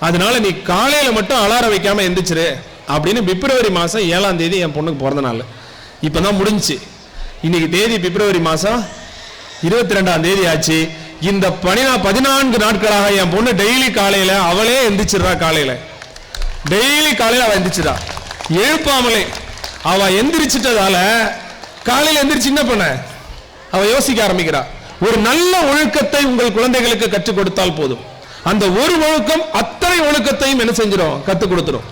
அதனால நீ காலையில மட்டும் அலாரம் வைக்காம எந்திரிச்சிரு அப்படின்னு. பிப்ரவரி மாசம் 7ஆம் தேதி என் பொண்ணுக்கு பிறந்த நாள், இப்பதான் முடிஞ்சு. இன்னைக்கு தேதி பிப்ரவரி மாசம் 22ஆம் தேதி ஆச்சு. இந்த 14 நாட்களாக என் பொண்ணு டெய்லி காலையில அவளே எந்திரிச்சிடுறா. காலையில டெய்லி காலையில அவ எந்திரிச்சிடா, எழுப்பாமலே. அவ எந்திரிச்சிட்டதால காலையில எந்திரிச்சு என்ன பண்ண அவ யோசிக்க ஆரம்பிக்கிறா. ஒரு நல்ல ஒழுக்கத்தை உங்கள் குழந்தைகளுக்கு கற்றுக் கொடுத்தால் போதும், அந்த ஒரு ஒழுக்கம் அத்தனை ஒழுக்கத்தையும் என்ன செஞ்சிடும், கத்துக் கொடுத்துரும்.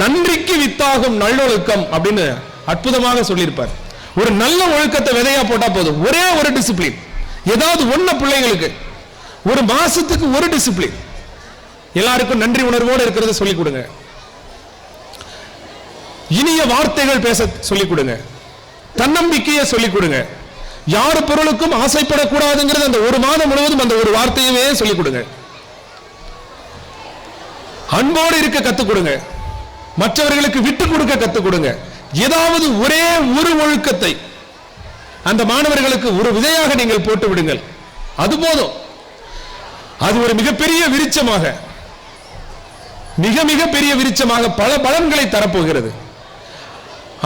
நன்றிக்கு வித்தாகும் நல்லொழுக்கம் அப்படின்னு அற்புதமாக சொல்லியிருப்பார். ஒரு நல்ல ஒழுக்கத்தை விதையா போட்டா போதும். ஒரே ஒரு டிசிப்ளின், ஏதாவது ஒண்ணு பிள்ளைங்களுக்கு ஒரு மாசத்துக்கு ஒரு டிசிப்ளின். எல்லாருக்கும் நன்றி உணர்வோடு இருக்கிறத சொல்லிக் கொடுங்க, இனிய வார்த்தைகள் பேச சொல்லிக் கொடுங்க, தன்னம்பிக்கையை சொல்லிக் கொடுங்க. யாரு பொருளுக்கும் ஆசைப்படக்கூடாதுங்கிறது அந்த ஒரு மாதம் முழுவதும் அந்த ஒரு வார்த்தையவே சொல்லிக் கொடுங்க. அன்போடு இருக்க கத்துக் கொடுங்க, மற்றவர்களுக்கு விட்டு கொடுக்க கத்துக் கொடுங்க. ஏதாவது ஒரே ஒரு ஒழுக்கத்தை அந்த மாணவர்களுக்கு ஒரு விதையாக நீங்கள் போட்டு விடுங்கள், அது போதும். அது ஒரு மிகப்பெரிய விருட்சமாக, மிக மிக பெரிய விருட்சமாக பல பலன்களை தரப்போகிறது.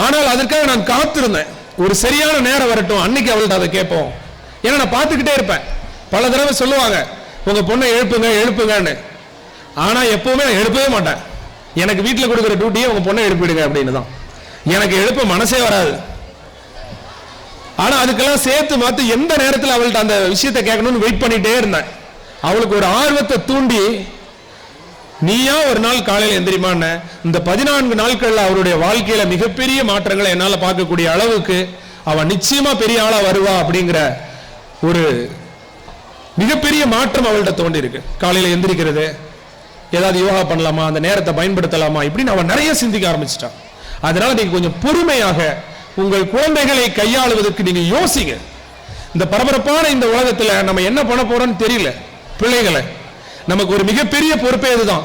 ஆனால் அதற்காக நான் காத்திருந்தேன், ஒரு சரியான நேரம் வரட்டும், அன்னைக்கு அவள்கிட்ட அதை கேட்போம். ஏன்னா நான் பார்த்துக்கிட்டே இருப்பேன், பல தடவை சொல்லுவாங்க உங்க பொண்ணை எழுப்புங்க எழுப்புங்கன்னு. ஆனா எப்பவுமே நான் எழுப்பவே மாட்டேன். எனக்கு வீட்டில் கொடுக்குற டியூட்டியை உங்க பொண்ணை எழுப்பிடுங்க அப்படின்னு தான். எனக்கு எழுப்ப மனசே வராது. ஆனா அதுக்கெல்லாம் சேர்த்து மாத்து எந்த நேரத்தில் அவள்கிட்ட அந்த விஷயத்தை கேட்கணும்னு வெயிட் பண்ணிட்டே இருந்தேன். அவளுக்கு ஒரு ஆர்வத்தை தூண்டி, நீயா ஒரு நாள் காலையில் எந்திரிமான. இந்த 14 நாட்கள்ல அவருடைய வாழ்க்கையில மிகப்பெரிய மாற்றங்களை என்னால பார்க்கக்கூடிய அளவுக்கு அவ நிச்சயமா பெரிய ஆளா வருவா அப்படிங்கிற ஒரு மிகப்பெரிய மாற்றம் அவள்கிட்ட தோண்டி இருக்கு. காலையில எந்திரிக்கிறது, ஏதாவது யோகா பண்ணலாமா, அந்த நேரத்தை பயன்படுத்தலாமா, இப்படின்னு அவன் நிறைய சிந்திக்க ஆரம்பிச்சிட்டான். அதனால நீங்க கொஞ்சம் பொறுமையாக உங்கள் குழந்தைகளை கையாளுவதற்கு நீங்க யோசிங்க. இந்த பரபரப்பான இந்த உலகத்துல நம்ம என்ன பண்ண போறோம்னு தெரியல. பிள்ளைகளை நமக்கு ஒரு மிகப்பெரிய பொறுப்பே இதுதான்.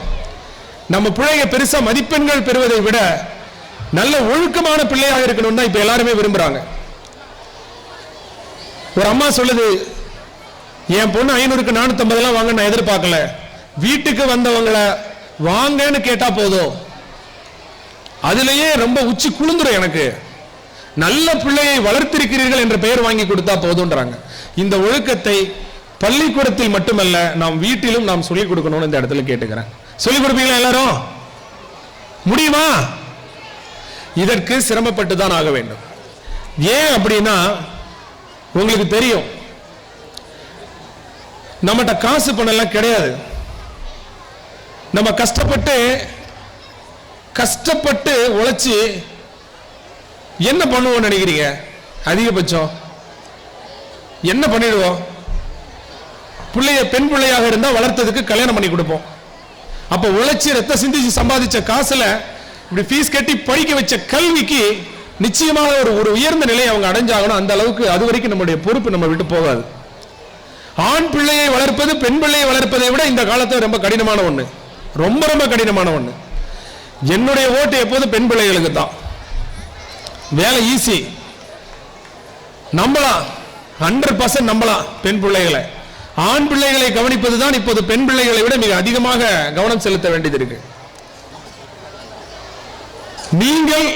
நம்ம பிள்ளைங்க பெருசா மதிப்பெண்கள் பெறுவதை விட நல்ல ஒழுக்கமான பிள்ளையாக இருக்கணும் தான் இப்ப எல்லாருமே விரும்புறாங்க. ஒரு அம்மா சொல்லுது, என் பொண்ணு 500க்கு 450 வாங்க நான் எதிர்பார்க்கல, வீட்டுக்கு வந்தவங்களை வாங்கன்னு கேட்டா போதும், அதுலயே ரொம்ப உச்சி குளிந்துரும் எனக்கு, நல்ல பிள்ளையை வளர்த்திருக்கிறீர்கள் என்ற பெயர் வாங்கி கொடுத்தா போதும்ன்றாங்க. இந்த ஒழுக்கத்தை பள்ளிக்கூடத்தில் மட்டுமல்ல நாம் வீட்டிலும் நாம் சொல்லிக் கொடுக்கணும்னு இந்த இடத்துல கேட்டுக்கிறேன். சொல்லிக் கொடுப்பீங்களா எல்லாரும்? முடியுமா? இதற்கு சிரமப்பட்டு தான் ஆக வேண்டும். ஏன் அப்படின்னா உங்களுக்கு தெரியும், நம்மகிட்ட காசு பணம் கிடையாது. நம்ம கஷ்டப்பட்டு உழைச்சி என்ன பண்ணுவோம் நினைக்கிறீங்க? அதிகபட்சம் என்ன பண்ணிடுவோம்? பிள்ளைய பெண் பிள்ளையாக இருந்தா வளர்த்ததுக்கு கல்யாணம் பண்ணி கொடுப்போம். அப்ப உழைச்சி ரத்த சிந்திச்சு சம்பாதிச்ச காசுல இப்படி ஃபீஸ் கட்டி படிக்க வச்ச கல்விக்கு நிச்சயமாக ஒரு உயர்ந்த நிலையை அவங்க அடைஞ்சாகணும். அந்த அளவுக்கு அது வரைக்கும் நம்முடைய பொறுப்பு நம்ம விட்டு போகாது. ஆண் பிள்ளையை வளர்ப்பது பெண் பிள்ளையை வளர்ப்பதை விட இந்த காலத்துல ரொம்ப கடினமான ஒண்ணு, ரொம்ப ரொம்ப கடினமான ஒண்ணு. என்னுடைய ஓட்டு எப்போதும் பெண் பிள்ளைகளுக்கு தான். வேலை ஈஸி, நம்பலாம், 100% நம்பலாம் பெண் பிள்ளைகளை. ஆண் பிள்ளைகளை கவனிப்பதுதான் இப்போது பெண் பிள்ளைகளை விட மிக அதிகமாக கவனம் செலுத்த வேண்டியது இருக்கு. நீங்கள்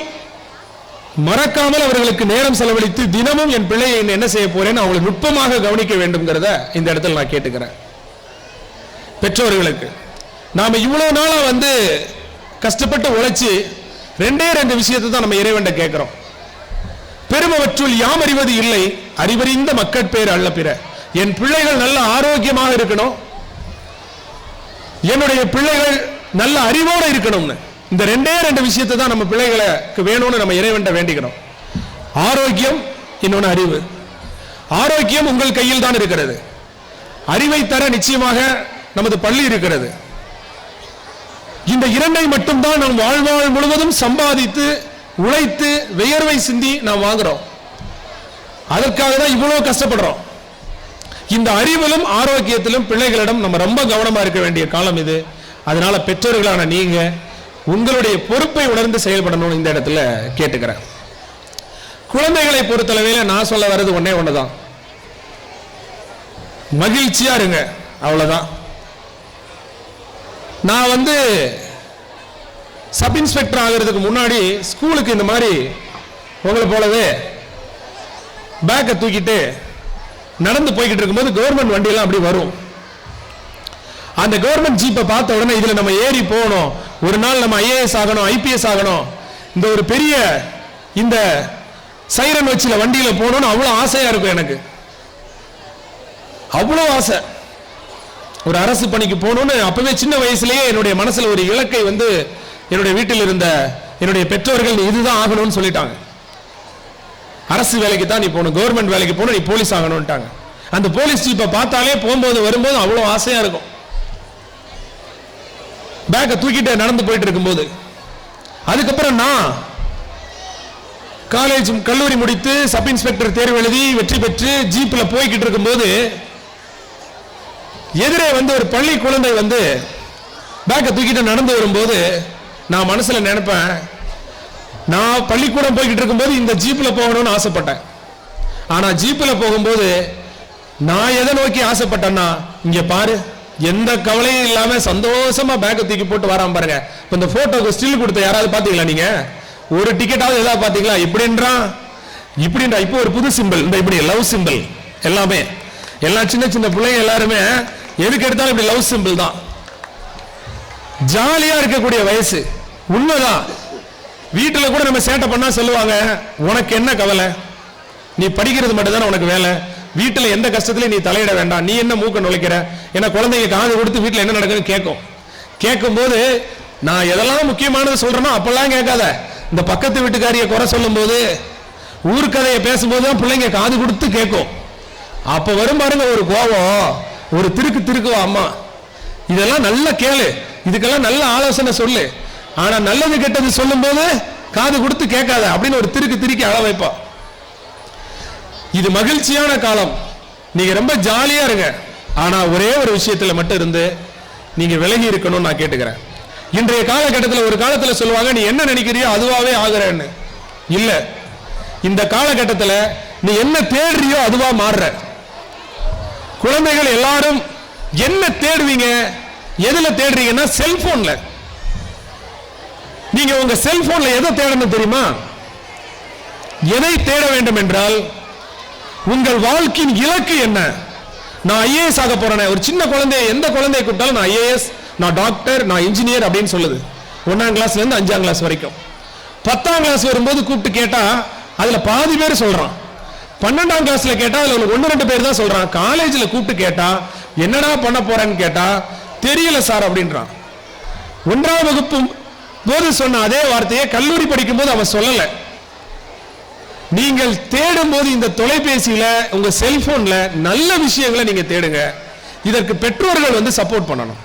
மறக்காமல் அவர்களுக்கு நேரம் செலவழித்து தினமும் என் பிள்ளையை என்ன செய்ய போறேன்னு அவங்களை நுட்பமாக கவனிக்க வேண்டும்ங்கிறத இந்த இடத்துல நான் கேட்டுக்கிறேன். பெற்றோர்களுக்கு நாம இவ்வளவு நாளா கஷ்டப்பட்டு உழைச்சு ரெண்டு விஷயத்தை தான் நம்ம இறைவன்ட கேட்கிறோம். பெருமவற்றுள் யாம் அறிவது இல்லை, அறிவறிந்த மக்கட் பேர் அல்ல பிற. என் பிள்ளைகள் நல்ல ஆரோக்கியமாக இருக்கணும், என்னுடைய பிள்ளைகள் நல்ல அறிவோடு இருக்கணும்னு இந்த ரெண்டு விஷயத்தை தான் நம்ம பிள்ளைகளுக்கு வேணும்னு நம்ம இறைவன்ட வேண்டிக்கிறோம். ஆரோக்கியம், இன்னொன்னு அறிவு. ஆரோக்கியம் உங்கள் கையில் தான் இருக்கிறது. அறிவை தர நிச்சயமாக நமது பள்ளி இருக்கிறது. இந்த இரண்டை மட்டும்தான் நாம் வாழ்நாள் முழுவதும் சம்பாதித்து உழைத்து வியர்வை சிந்தி நாம் வாங்குறோம். அதற்காக தான் இவ்வளவு கஷ்டப்படுறோம். இந்த அறிவிலும் ஆரோக்கியத்திலும் பிள்ளைகளிடம் நம்ம ரொம்ப கவனமா இருக்க வேண்டிய காலம் இது. அதனால பெற்றோர்களான நீங்க உங்களுடைய பொறுப்பை உணர்ந்து செயல்படணும் இந்த இடத்துல கேட்டுக்கிறேன். குழந்தைகளை பொறுத்தளவில் நான் சொல்ல வர்றது ஒண்ணுதான், மகிழ்ச்சியா இருங்க, அவ்வளவுதான். நான் சப் இன்ஸ்பெக்டர் ஆகிறதுக்கு முன்னாடி ஸ்கூலுக்கு இந்த மாதிரி உங்களை போலவே பேக்கை தூக்கிட்டு நடந்து போய்கிட்டு இருக்கும்போது கவர்மெண்ட் வண்டியெல்லாம் அப்படி வரும். அந்த கவர்மெண்ட் ஜீப்பை பார்த்த உடனே இதுல நம்ம ஏறி போகணும், ஒரு நாள் நம்ம ஐஏஎஸ் ஆகணும், ஐபிஎஸ் ஆகணும், இந்த ஒரு பெரிய இந்த சைரன் வச்சுல வண்டியில போகணும்னு அவ்வளவு ஆசையா இருக்கும். எனக்கு அவ்வளவு ஆசை, ஒரு அரசு பணிக்கு போகணும்னு அப்பவே சின்ன வயசுலயே என்னுடைய மனசுல ஒரு இலக்கை என்னுடைய வீட்டில் இருந்த என்னுடைய பெற்றோர்கள் இதுதான் ஆகணும்னு சொல்லிட்டாங்க. அரசு வேலைக்கு தான் நீ போகணும், கவர்மெண்ட் வேலைக்கு போகணும், நீ போலீஸ் ஆகணும்ட்டாங்க. அந்த போலீஸ் ஜீப்பை பார்த்தாலே போகும்போது வரும்போது அவ்வளவு ஆசையா இருக்கும். பேக்கை தூக்கிட்டு நடந்து போயிட்டு இருக்கும்போது, அதுக்கப்புறம் நான் காலேஜ் கல்லூரி முடித்து சப் இன்ஸ்பெக்டர் தேர்வு எழுதி வெற்றி பெற்று ஜீப்ல போய்கிட்டு இருக்கும்போது எதிரே ஒரு பள்ளி குழந்தை பேக்கை தூக்கிட்டு நடந்து வரும்போது நான் மனசுல நினைப்பேன், நான் பள்ளிக்கூடம் போய்கிட்டு இருக்கும்போது இந்த ஜீப்ல போகணும்னு ஆசைப்பட்டேன். ஆனா ஜீப்ல போகும்போது நான் எதை நோக்கி ஆசைப்பட்டேன்னா, இங்க பாரு, எந்த கவலையும் இல்லாம சந்தோஷமா பேக்கை தூக்கி போட்டு வராம பாருங்க. இந்த போட்டோக்கு ஸ்டில் கொடுத்த யாராவது பாத்தீங்களா? நீங்க ஒரு டிக்கெட்டாவது ஏதாவது பாத்தீங்களா? இப்படின்றா இப்போ ஒரு புது சிம்பிள், இந்த இப்படி லவ் சிம்பிள், எல்லாமே எல்லாம் சின்ன சின்ன பிள்ளைங்க எல்லாருமே எதுக்கு எடுத்தாலும் இப்படி லவ் சிம்பிள் தான். ஜாலியா இருக்கக்கூடிய வயசு, உண்மைதான். வீட்டுல கூட நம்ம சேட்டை பண்ணா சொல்லுவாங்க, உனக்கு என்ன கவலை, நீ படிக்கிறது மட்டும் தானே உனக்கு வேலை, வீட்டுல எந்த கஷ்டத்திலையும் நீ தலையிட வேண்டாம், நீ என்ன மூக்க நுழைக்கிற. ஏன்னா குழந்தைங்க காது கொடுத்து வீட்டுல என்ன நடக்குதுன்னு கேட்கும் போது நான் எதெல்லாம் முக்கியமானது சொல்றேனோ அப்பெல்லாம் கேட்காத. இந்த பக்கத்து வீட்டுக்காரிய குறை சொல்லும் போது, ஊர்க்கதையை பேசும்போது தான் பிள்ளைங்க காது கொடுத்து கேட்கும். அப்ப வரும் பாருங்க ஒரு கோபம், ஒரு திருக்குவா அம்மா, இதெல்லாம் நல்ல கேளு, இதுக்கெல்லாம் நல்ல ஆலோசனை சொல்லு, ஆனா நல்லது கெட்டது சொல்லும் போது காது கொடுத்து கேட்காத அப்படின்னு ஒரு திருக்கி அழ வைப்பா. இது மகிழ்ச்சியான காலம், நீங்க ரொம்ப ஜாலியா இருங்க. ஆனா ஒரே ஒரு விஷயத்துல மட்டும் இருந்து நீங்க விலகி இருக்கணும்னு நான் கேட்டுக்கிறேன். இன்றைய காலகட்டத்தில் ஒரு காலத்துல சொல்லுவாங்க, நீ என்ன நினைக்கிறியோ அதுவாவே ஆகுறன்னு. இல்ல, இந்த காலகட்டத்தில் நீ என்ன தேடுறியோ அதுவா மாறுற. குழந்தைகள் எல்லாரும் என்ன தேடுவீங்க, எதுல தேடுறீங்கன்னா செல்போன்ல. நீங்க உங்க செல்போன்ல எதை தேடணும் தெரியுமா? எதை தேட வேண்டும் என்றால், உங்கள் வாழ்க்கையின் இலக்கு என்ன? நான் ஐஏஎஸ் ஆக போறேன். ஒரு சின்ன குழந்தை, எந்த குழந்தையை கூப்பிட்டாலும் நான் ஐஏஎஸ், நான் டாக்டர், நான் இன்ஜினியர் அப்படின்னு சொல்லுது. 1ஆம் கிளாஸ்ல இருந்து 5ஆம் கிளாஸ் வரைக்கும். 10ஆம் கிளாஸ் வரும்போது கூப்பிட்டு கேட்டா அதுல பாதி பேர் சொல்றான். 12ஆம் கிளாஸ்ல கேட்டா அதுல 1-2 பேர் தான் சொல்றான். காலேஜ்ல கூப்பிட்டு கேட்டா என்னடா பண்ண போறேன்னு கேட்டா தெரியல சார் அப்படின்றான். 1ஆம் வகுப்பு போது சொன்ன அதே வார்த்தையை கல்லூரி படிக்கும் போது அவன் சொல்லல. நீங்கள் தேடும் போது இந்த தொலைபேசியில, உங்க செல்போன்ல நல்ல விஷயங்களை நீங்க தேடுங்க. இதற்கு பெற்றோர்கள் சப்போர்ட் பண்ணணும்.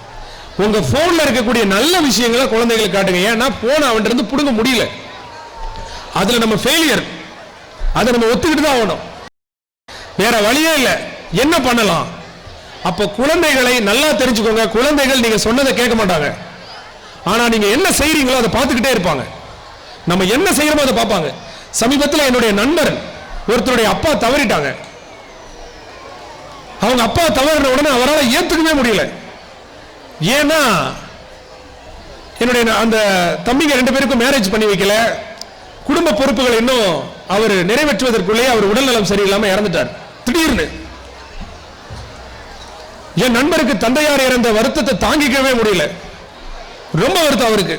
உங்க போன்ல இருக்கக்கூடிய நல்ல விஷயங்களை குழந்தைகளுக்கு காட்டுங்க. ஏன்னா போன் அவன்கிட்ட இருந்து புடுங்க முடியல, அதுல நம்ம ஃபெயிலியர், அதை நம்ம ஒத்துக்கிட்டு தான் ஆகணும், வேற வழியே இல்லை. என்ன பண்ணலாம்? அப்ப குழந்தைகளை நல்லா தெரிஞ்சுக்கோங்க. குழந்தைகள் நீங்க சொன்னதை கேட்க மாட்டாங்க, ஆனா நீங்க என்ன செய்றீங்களோ அதை பார்த்துக்கிட்டே இருப்பாங்க. நம்ம என்ன செய்யறோமோ அதை பார்ப்பாங்க. சமீபத்தில் என்னுடைய நண்பர் ஒருத்தருடைய அப்பா தவறிட்டாங்க. அவங்க அப்பா தவறின உடனே அவரால் ஏத்துக்கவே முடியல. ஏன்னா என்னுடைய அந்த தம்பிங்க 2 பேருக்கும் மேரேஜ் பண்ணி வைக்கல, குடும்ப பொறுப்புகள் இன்னும் அவர் நிறைவேற்றுவதற்குள்ளே அவர் உடல்நலம் சரியில்லாம இறந்துட்டார் திடீர்னு. என் நண்பருக்கு தந்தையார் இறந்த வருத்தத்தை தாங்கிக்கவே முடியல, ரொம்ப வருத்தம் அவருக்கு.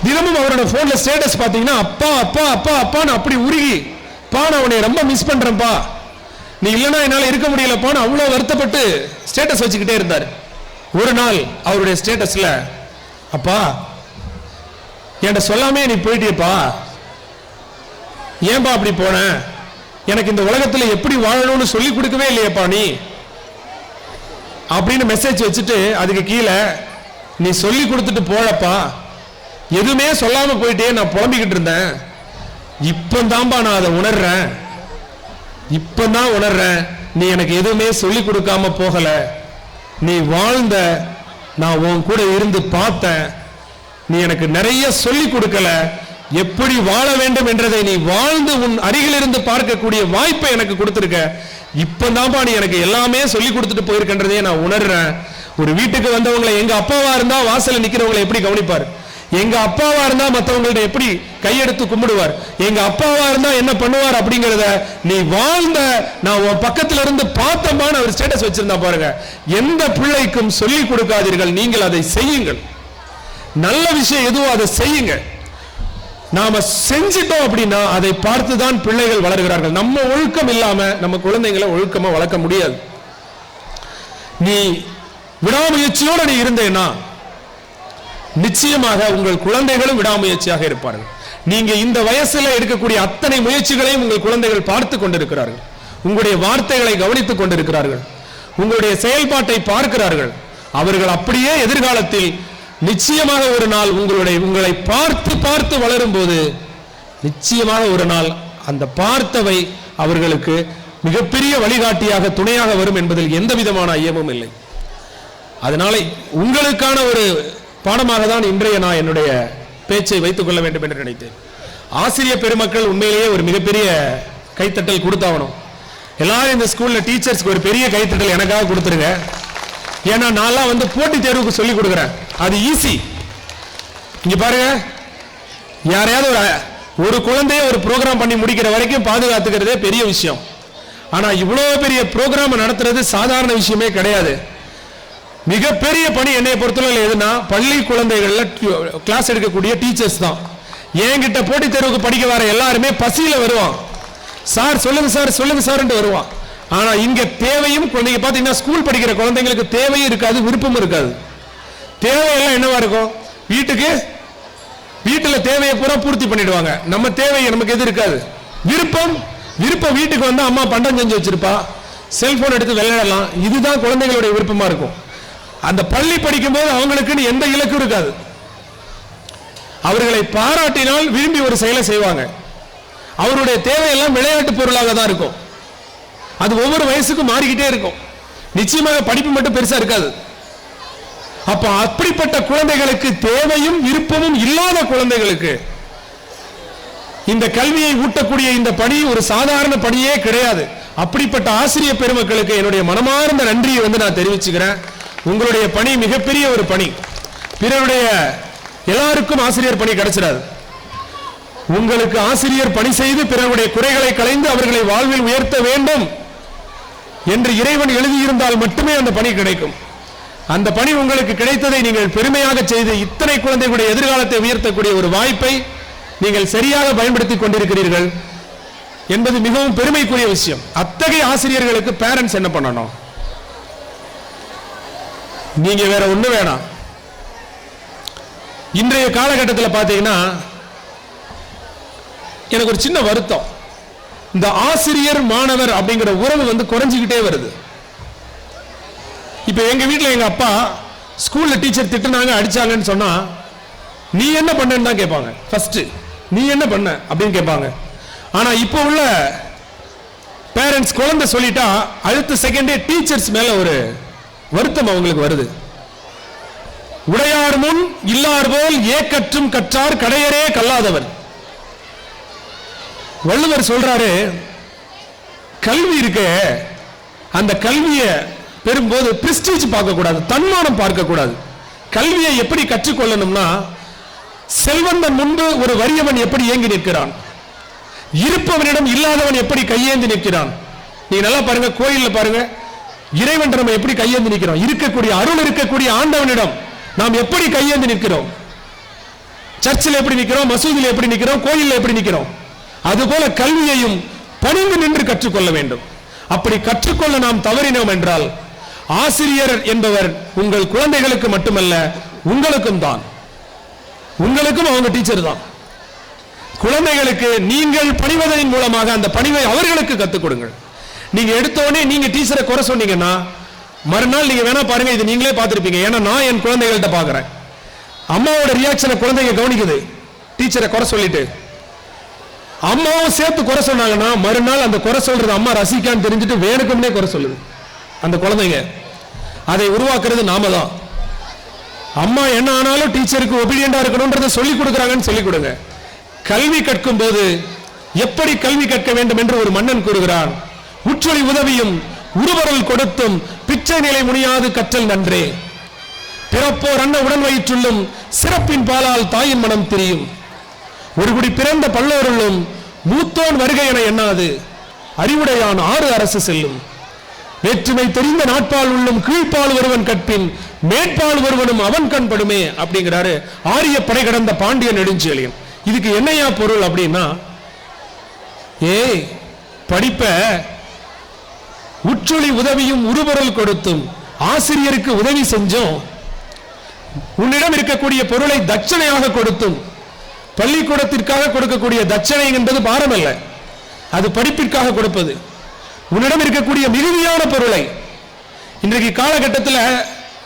தினமும் அவரோட போன்ல ஸ்டேட்டஸ் பாத்தீங்கன்னா அப்பா அப்பா அப்பா அப்பான்னு அப்படி உருகி, பா நான் உன்னை ரொம்ப மிஸ் பண்றேன்ப்பா, நீ இல்லைன்னா என்னால இருக்க முடியலப்பான்னு அவ்வளவு வருத்தப்பட்டு ஸ்டேட்டஸ் வச்சுக்கிட்டே இருந்தார். ஒரு நாள் அவருடைய ஸ்டேட்டஸ்ல, அப்பா என்கிட்ட சொல்லாமே நீ போயிட்டியப்பா, ஏன்பா அப்படி போன, எனக்கு இந்த உலகத்துல எப்படி வாழணும்னு சொல்லி கொடுக்கவே இல்லையப்பா நீ அப்படின்னு மெசேஜ் வச்சுட்டு அதுக்கு கீழே, நீ சொல்லி கொடுத்துட்டு போழப்பா, எதுவுமே சொல்லாம போயிட்டே நான் புலம்பிக்கிட்டு இருந்தேன், இப்பதான்பா நான் அதை உணர்றேன், இப்பதான் உணர்றேன் நீ எனக்கு எதுவுமே சொல்லி கொடுக்காம போகல, நீ வாழ்ந்த, நான் உன் கூட இருந்து பார்த்தேன், நீ எனக்கு நிறைய சொல்லி கொடுக்கல, எப்படி வாழ வேண்டும் என்றதை நீ வாழ்ந்து உன் அருகில் இருந்து பார்க்கக்கூடிய வாய்ப்பை எனக்கு கொடுத்திருக்க, இப்பதான்பா நீ எனக்கு எல்லாமே சொல்லி கொடுத்துட்டு போயிருக்கின்றதே நான் உணர்றேன். ஒரு வீட்டுக்கு வந்தவங்களை எங்க அப்பாவா இருந்தா வாசல்ல நிக்கிறவங்களை எப்படி கவனிப்பார், எங்க அப்பாவா இருந்தா மற்றவங்கள்ட்ட எப்படி கையெடுத்து கும்பிடுவார், எங்க அப்பாவா இருந்தா என்ன பண்ணுவார் அப்படிங்கறத நீ வாழ்ந்த, நான் உன் பக்கத்துல இருந்து பார்த்தம்பான்னு அவர் ஸ்டேட்டஸ் வச்சிருந்தா பாருங்க. எந்த பிள்ளைக்கும் சொல்லி கொடுக்காதீர்கள், நீங்கள் அதை செய்யுங்கள். நல்ல விஷயம் எதுவோ அதை செய்யுங்க. நாம செஞ்சிட்டோம் அப்படின்னா அதை பார்த்துதான் பிள்ளைகள் வளர்கிறார்கள். நம்ம ஒழுக்கம் இல்லாம நம்ம குழந்தைகளை ஒழுக்கமா வளர்க்க முடியாது. நீ விடாமுயற்சியோட நீ இருந்தேன்னா நிச்சயமாக உங்கள் குழந்தைகளும் விடாமுயற்சியாக இருப்பார்கள். நீங்க இந்த வயசுல எடுக்கக்கூடிய அத்தனை முயற்சிகளையும் உங்கள் குழந்தைகள் பார்த்து கொண்டிருக்கிறார்கள், உங்களுடைய வார்த்தைகளை கவனித்துக் கொண்டிருக்கிறார்கள், உங்களுடைய செயல்பாட்டை பார்க்கிறார்கள். அவர்கள் அப்படியே எதிர்காலத்தில் நிச்சயமாக ஒரு நாள் உங்களை பார்த்து பார்த்து வளரும் போது நிச்சயமாக ஒரு நாள் அந்த பார்த்தவை அவர்களுக்கு மிகப்பெரிய வழிகாட்டியாக துணையாக வரும் என்பதில் எந்த விதமான ஐயமும் இல்லை. அதனால உங்களுக்கான ஒரு பாடமாக தான் இன்றைய நான் என்னுடைய பேச்சை வைத்துக் கொள்ள வேண்டும் என்று நினைத்தேன். ஆசிரியர் பெருமக்கள் உண்மையிலேயே ஒரு மிகப்பெரிய கைத்தட்டல் கொடுத்தாகணும். எல்லாரும் இந்த ஸ்கூல்ல டீச்சர்ஸ்க்கு ஒரு பெரிய கைத்தட்டல் எனக்காக கொடுத்துருங்க. ஏன்னா நான் போட்டி தேர்வுக்கு சொல்லி கொடுக்குறேன், அது ஈஸி. இங்க பாருங்க, யாரையாவது ஒரு குழந்தைய ஒரு ப்ரோக்ராம் பண்ணி முடிக்கிற வரைக்கும் பாதுகாத்துக்கிறதே பெரிய விஷயம். ஆனா இவ்வளவு பெரிய ப்ரோக்ராம் நடத்துறது சாதாரண விஷயமே கிடையாது. மிகப்பெரிய பணி என்னை பொறுத்தவரை எதுனா பள்ளி குழந்தைகள்ல கிளாஸ் எடுக்கக்கூடிய டீச்சர்ஸ் தான். என்கிட்ட போட்டி தேர்வுக்கு படிக்க வர எல்லாருமே பசியில வருவான், சார் சொல்லுங்க சார் சொல்லுங்க சார் வருவான். ஆனா இங்க தேவையும் நீங்க பாத்தீங்கன்னா ஸ்கூல் படிக்கிற குழந்தைங்களுக்கு தேவையும் இருக்காது, விருப்பமும் இருக்காது. தேவையெல்லாம் என்னவா இருக்கும், வீட்டுல தேவையை பூரா பூர்த்தி பண்ணிடுவாங்க. நம்ம தேவை நமக்கு எது இருக்காது, விருப்பம் வீட்டுக்கு வந்து அம்மா பண்டம் செஞ்சு வச்சிருப்பா, செல்போன் எடுத்து விளையாடலாம், இதுதான் குழந்தைகளுடைய விருப்பமா இருக்கும். அந்த பள்ளி படிக்கும் போது அவங்களுக்கு எந்த இலக்கும் இருக்காது. அவர்களை பாராட்டினால் விரும்பி ஒரு செயலை செய்வாங்க. அவருடைய தேவையெல்லாம் விளையாட்டு பொருளாக தான் இருக்கும். அது ஒவ்வொரு வயசுக்கும் மாறிக்கிட்டே இருக்கும். நிச்சயமாக படிப்பு மட்டும் பெருசா இருக்காது. அப்ப அப்படிப்பட்ட குழந்தைகளுக்கு தேவையும் விருப்பமும் இல்லாத குழந்தைகளுக்கு இந்த கல்வியை ஊட்டக்கூடிய இந்த பணி ஒரு சாதாரண பணியே கிடையாது. அப்படிப்பட்ட ஆசிரியர் பெருமக்களுக்கு என்னுடைய மனமார்ந்த நன்றியை நான் தெரிவிச்சுக்கிறேன். உங்களுடைய பணி மிகப்பெரிய ஒரு பணி. பிறருடைய எல்லாருக்கும் ஆசிரியர் பணி கிடைச்சிடாது. உங்களுக்கு ஆசிரியர் பணி செய்து பிறருடைய குறைகளை களைந்து அவர்களை வாழ்வில் உயர்த்த வேண்டும் என்று இறைவன் எழுதியிருந்தால் மட்டுமே அந்த பணி கிடைக்கும். அந்த பணி உங்களுக்கு கிடைத்ததை நீங்கள் பெருமையாக செய்து இத்தனை குழந்தைகளுடைய எதிர்காலத்தை உயர்த்தக்கூடிய ஒரு வாய்ப்பை நீங்கள் சரியாக பயன்படுத்திக் கொண்டிருக்கிறீர்கள் என்பது மிகவும் பெருமைக்குரிய விஷயம். அத்தகைய ஆசிரியர்களுக்கு பேரண்ட்ஸ் என்ன பண்ணணும், நீங்க வேற ஒண்ணு வேணாம். இன்றைய காலகட்டத்தில் பார்த்தீங்கன்னா எனக்கு ஒரு சின்ன வருத்தம், இந்த ஆசிரியர் மாணவர் அப்படிங்கிற உறவு குறைஞ்சிக்கிட்டே வருது. இப்ப எங்க வீட்டில் எங்க அப்பா ஸ்கூல்ல டீச்சர் திட்டுனாங்க அடிச்சாங்கன்னு சொன்னா நீ என்ன பண்ணன்னு தான் கேட்பாங்க. ஃபர்ஸ்ட் நீ என்ன பண்ண அப்படின்னு கேட்பாங்க. ஆனா இப்போ உள்ள பேரண்ட்ஸ் குழந்தை சொல்லிட்டா அடுத்த செகண்டே டீச்சர்ஸ் மேல ஒரு வருத்தம் அவங்களுக்கு வருது. உடையார் முன் இல்லார் போல் ஏக்கற்றும் கற்றார் கடையரே கல்லாதவர். வள்ளுவர் சொல்றாரு, கல்வி இருக்க அந்த கல்வியை பெறும்போது பிரஸ்டீஜ் பார்க்க கூடாது, தன்மானம் பார்க்க கூடாது. கல்வியை எப்படி கற்றுக்கொள்ளணும்னா செல்வந்தன் முன்பு ஒரு வறியவன் எப்படி ஏங்கி நிற்கிறான், இருப்பவனிடம் இல்லாதவன் எப்படி கையேந்தி நிற்கிறான். நீ நல்லா பாருங்க, கோயில்ல பாருங்க, இறைவன் நம்ம எப்படி கையேந்தி நிற்கிறோம். இருக்கக்கூடிய அருள் இருக்கக்கூடிய ஆண்டவனிடம் நாம் எப்படி கையேந்தி நிற்கிறோம். சர்ச்சில் எப்படி நிற்கிறோம், மசூதியில் எப்படி நிற்கிறோம், கோயிலில் எப்படி நிற்கிறோம். அதுபோல கல்வியையும் பணிந்து நின்று கற்றுக்கொள்ள வேண்டும். அப்படி கற்றுக்கொள்ள நாம் தவறினோம் என்றால் ஆசிரியர் என்பவர் உங்கள் குழந்தைகளுக்கு மட்டுமல்ல, உங்களுக்கும் தான். உங்களுக்கும் அவங்க டீச்சர் தான். குழந்தைகளுக்கு நீங்கள் பணிவதன் மூலமாக அந்த பணிவை அவர்களுக்கு கற்றுக் கொடுங்கள். நீங்க எடுத்தோடனே நீங்க டீச்சரை குறை சொன்னீங்கன்னா மறுநாள் நீங்க வேணா பாருங்க, இது நீங்களே பார்த்திருப்பீங்க. ஏன்னா நான் என் குழந்தைகள்கிட்ட பார்க்கிறேன், அம்மாவோட ரியாக்ஷனை குழந்தைங்க கவனிக்குது. டீச்சரை குறை சொல்லிட்டு அம்மாவும் சேர்த்து குறை சொன்னாங்கன்னா மறுநாள் அந்த குறை சொல்றது அம்மா ரசிக்கான்னு தெரிஞ்சுட்டு வேணுக்கும்னே குறை சொல்லுது அந்த குழந்தைங்க. அதை உருவாக்குறது நாம தான். அம்மா என்ன ஆனாலும் டீச்சருக்கு ஒபீடியண்டா இருக்கணும்ன்றதை சொல்லிக் கொடுக்குறாங்கன்னு சொல்லிக் கொடுங்க. கல்வி கற்கும் போது எப்படி கல்வி கற்க வேண்டும் என்று ஒரு மன்னன் கூறுகிறான். உற்றொழி உதவியும் உருவரல் கொடுத்தும் பிச்சை நிலை முடியாது கற்றல் நன்றே. பிறப்போர் அன்ன உடன் வயிற்றுள்ளும் சிறப்பின் பாலால் தாயின் மனம் தெரியும். ஒரு குடி பிறந்த பல்லோருள்ளும் மூத்தோன் வருகை என எண்ணாது அறிவுடையான் 6 அரசு செல்லும். வேற்றுமை தெரிந்த நாட்பால் உள்ளும் கீழ்ப்பால் ஒருவன் கற்பின் மேற்பால் ஒருவனும் அவன் கண் படுமே அப்படிங்கிறாரு ஆரிய படை கடந்த பாண்டிய நெடுஞ்செழியன். இதுக்கு என்னையா பொருள் அப்படின்னா, படிப்ப உற்றொழி உதவியும் உருபொருள் கொடுத்தும் ஆசிரியருக்கு உதவி செஞ்சோம், உன்னிடம் இருக்கக்கூடிய பொருளை தட்சணையாக கொடுத்தும். பள்ளிக்கூடத்திற்காக கொடுக்கக்கூடிய தட்சணை என்பது பாரம் அல்ல, அது படிப்பிற்காக கொடுப்பது. உன்னிடம் இருக்கக்கூடிய மிகுதியான பொருளை, இன்றைக்கு காலகட்டத்தில்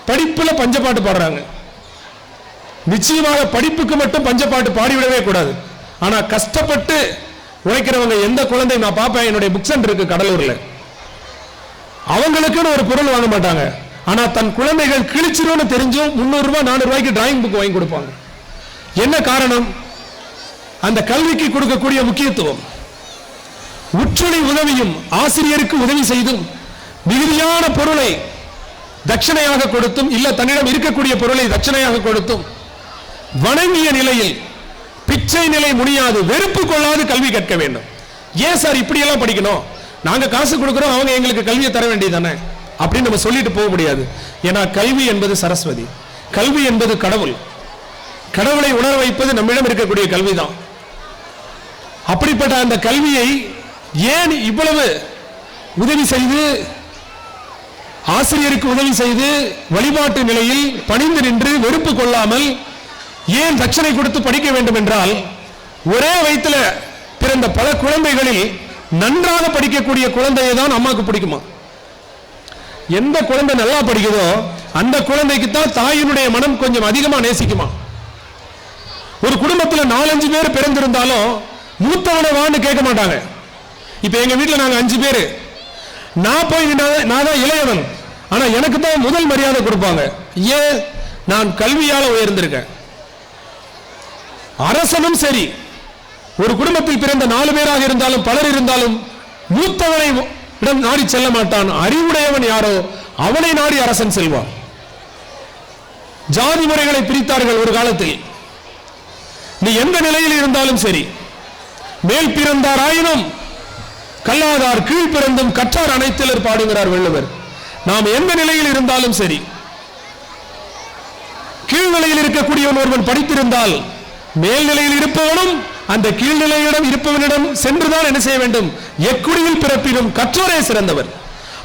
படிப்புல பஞ்சப்பாட்டு பாடுறாங்க. நிச்சயமாக படிப்புக்கு மட்டும் பஞ்சப்பாட்டு பாடிவிடவே கூடாது. ஆனா கஷ்டப்பட்டு உழைக்கிறவங்க எந்த குழந்தை நான் பார்ப்பேன், என்னுடைய புக் சென்டர் இருக்கு கடலூர்ல, அவங்களுக்குன்னு ஒரு பொருள் வாங்க மாட்டாங்க. ஆனா தன் குழந்தைகள் கிழிச்சிரும்னு தெரிஞ்சும் 300 ரூபாய் 400 ரூபாய்க்கு டிராயிங் புக் வாங்கி கொடுப்பாங்க. என்ன காரணம்? அந்த கல்விக்கு கொடுக்கக்கூடிய முக்கியத்துவம். உற்றொழி உதவியும் ஆசிரியருக்கு உதவி செய்தும் மிகுதியான பொருளை தட்சணையாக கொடுத்தும், இல்ல தன்னிடம் இருக்கக்கூடிய பொருளை தட்சணையாக கொடுத்தும் வணங்கிய நிலையில் பிச்சை நிலை முடியாது வெறுப்பு கொள்ளாது கல்வி கற்க வேண்டும். ஏன் சார் இப்படி எல்லாம் படிக்கணும், நாங்க காசு கொடுக்கிறோம், அவங்க எங்களுக்கு கல்வியை தர வேண்டியதானே அப்படின்னு நம்ம சொல்லிட்டு போக முடியாது. ஏன்னா கல்வி என்பது சரஸ்வதி, கல்வி என்பது கடவுள். கடவுளை உணர வைப்பது நம்மிடம் இருக்கக்கூடிய கல்விதான். அப்படிப்பட்ட அந்த கல்வியை ஏன் இவ்வளவு உதவி செய்து, ஆசிரியருக்கு உதவி செய்து, வழிபாட்டு நிலையில் பணிந்து நின்று வெறுப்பு கொள்ளாமல் ஏன் தட்சணை கொடுத்து படிக்க வேண்டும் என்றால், ஒரே வயிற்றுல பிறந்த பல குழந்தைகளில் நன்றாக படிக்கக்கூடிய குழந்தையை தான் அம்மாவுக்கு பிடிக்குமா. எந்த குழந்தை நல்லா படிக்குதோ அந்த குழந்தைக்கு தான் தாயினுடைய மனம் கொஞ்சம் அதிகமா நேசிக்குமா. ஒரு குடும்பத்துல 4-5 பேர் பிறந்திருந்தாலும் மூத்தவனை வான்னு கேட்க மாட்டாங்க. இப்ப எங்க வீட்டுல நாங்க 5 பேரு, நான் போய் நான் தான் இளையவன், ஆனா எனக்கு தான் முதல் மரியாதை கொடுப்பாங்க. ஏன்? நான் கல்வியால உயர்ந்திருக்கேன். அரசனும் சரி, ஒரு குடும்பத்தில் பிறந்த 4 பேராக இருந்தாலும் பலர் இருந்தாலும் மூத்தவனை இடம் நாடி செல்ல மாட்டான். அறிவுடையவன் யாரோ அவனை நாடி அரசன் செல்வான். ஜாதி முறைகளை பிரித்தார்கள் ஒரு காலத்தில். நீ எந்த நிலையில் இருந்தாலும் சரி, மேல் பிறந்தார் ஆயினும் கல்லாதார் கீழ் பிறந்தும் கற்றார் அனைத்திலர் பாடுகிறார் வள்ளுவர். நாம் எந்த நிலையில் இருந்தாலும் சரி, கீழ்நிலையில் இருக்கக்கூடியவன் ஒருவன் படித்திருந்தால் மேல்நிலையில் இருப்பவனும் அந்த கீழ்நிலையிடம் இருப்பவனிடம் சென்றுதான் என்ன செய்ய வேண்டும்? எக்குடியில் பிறப்பினும் கற்றோரே சிறந்தவர்.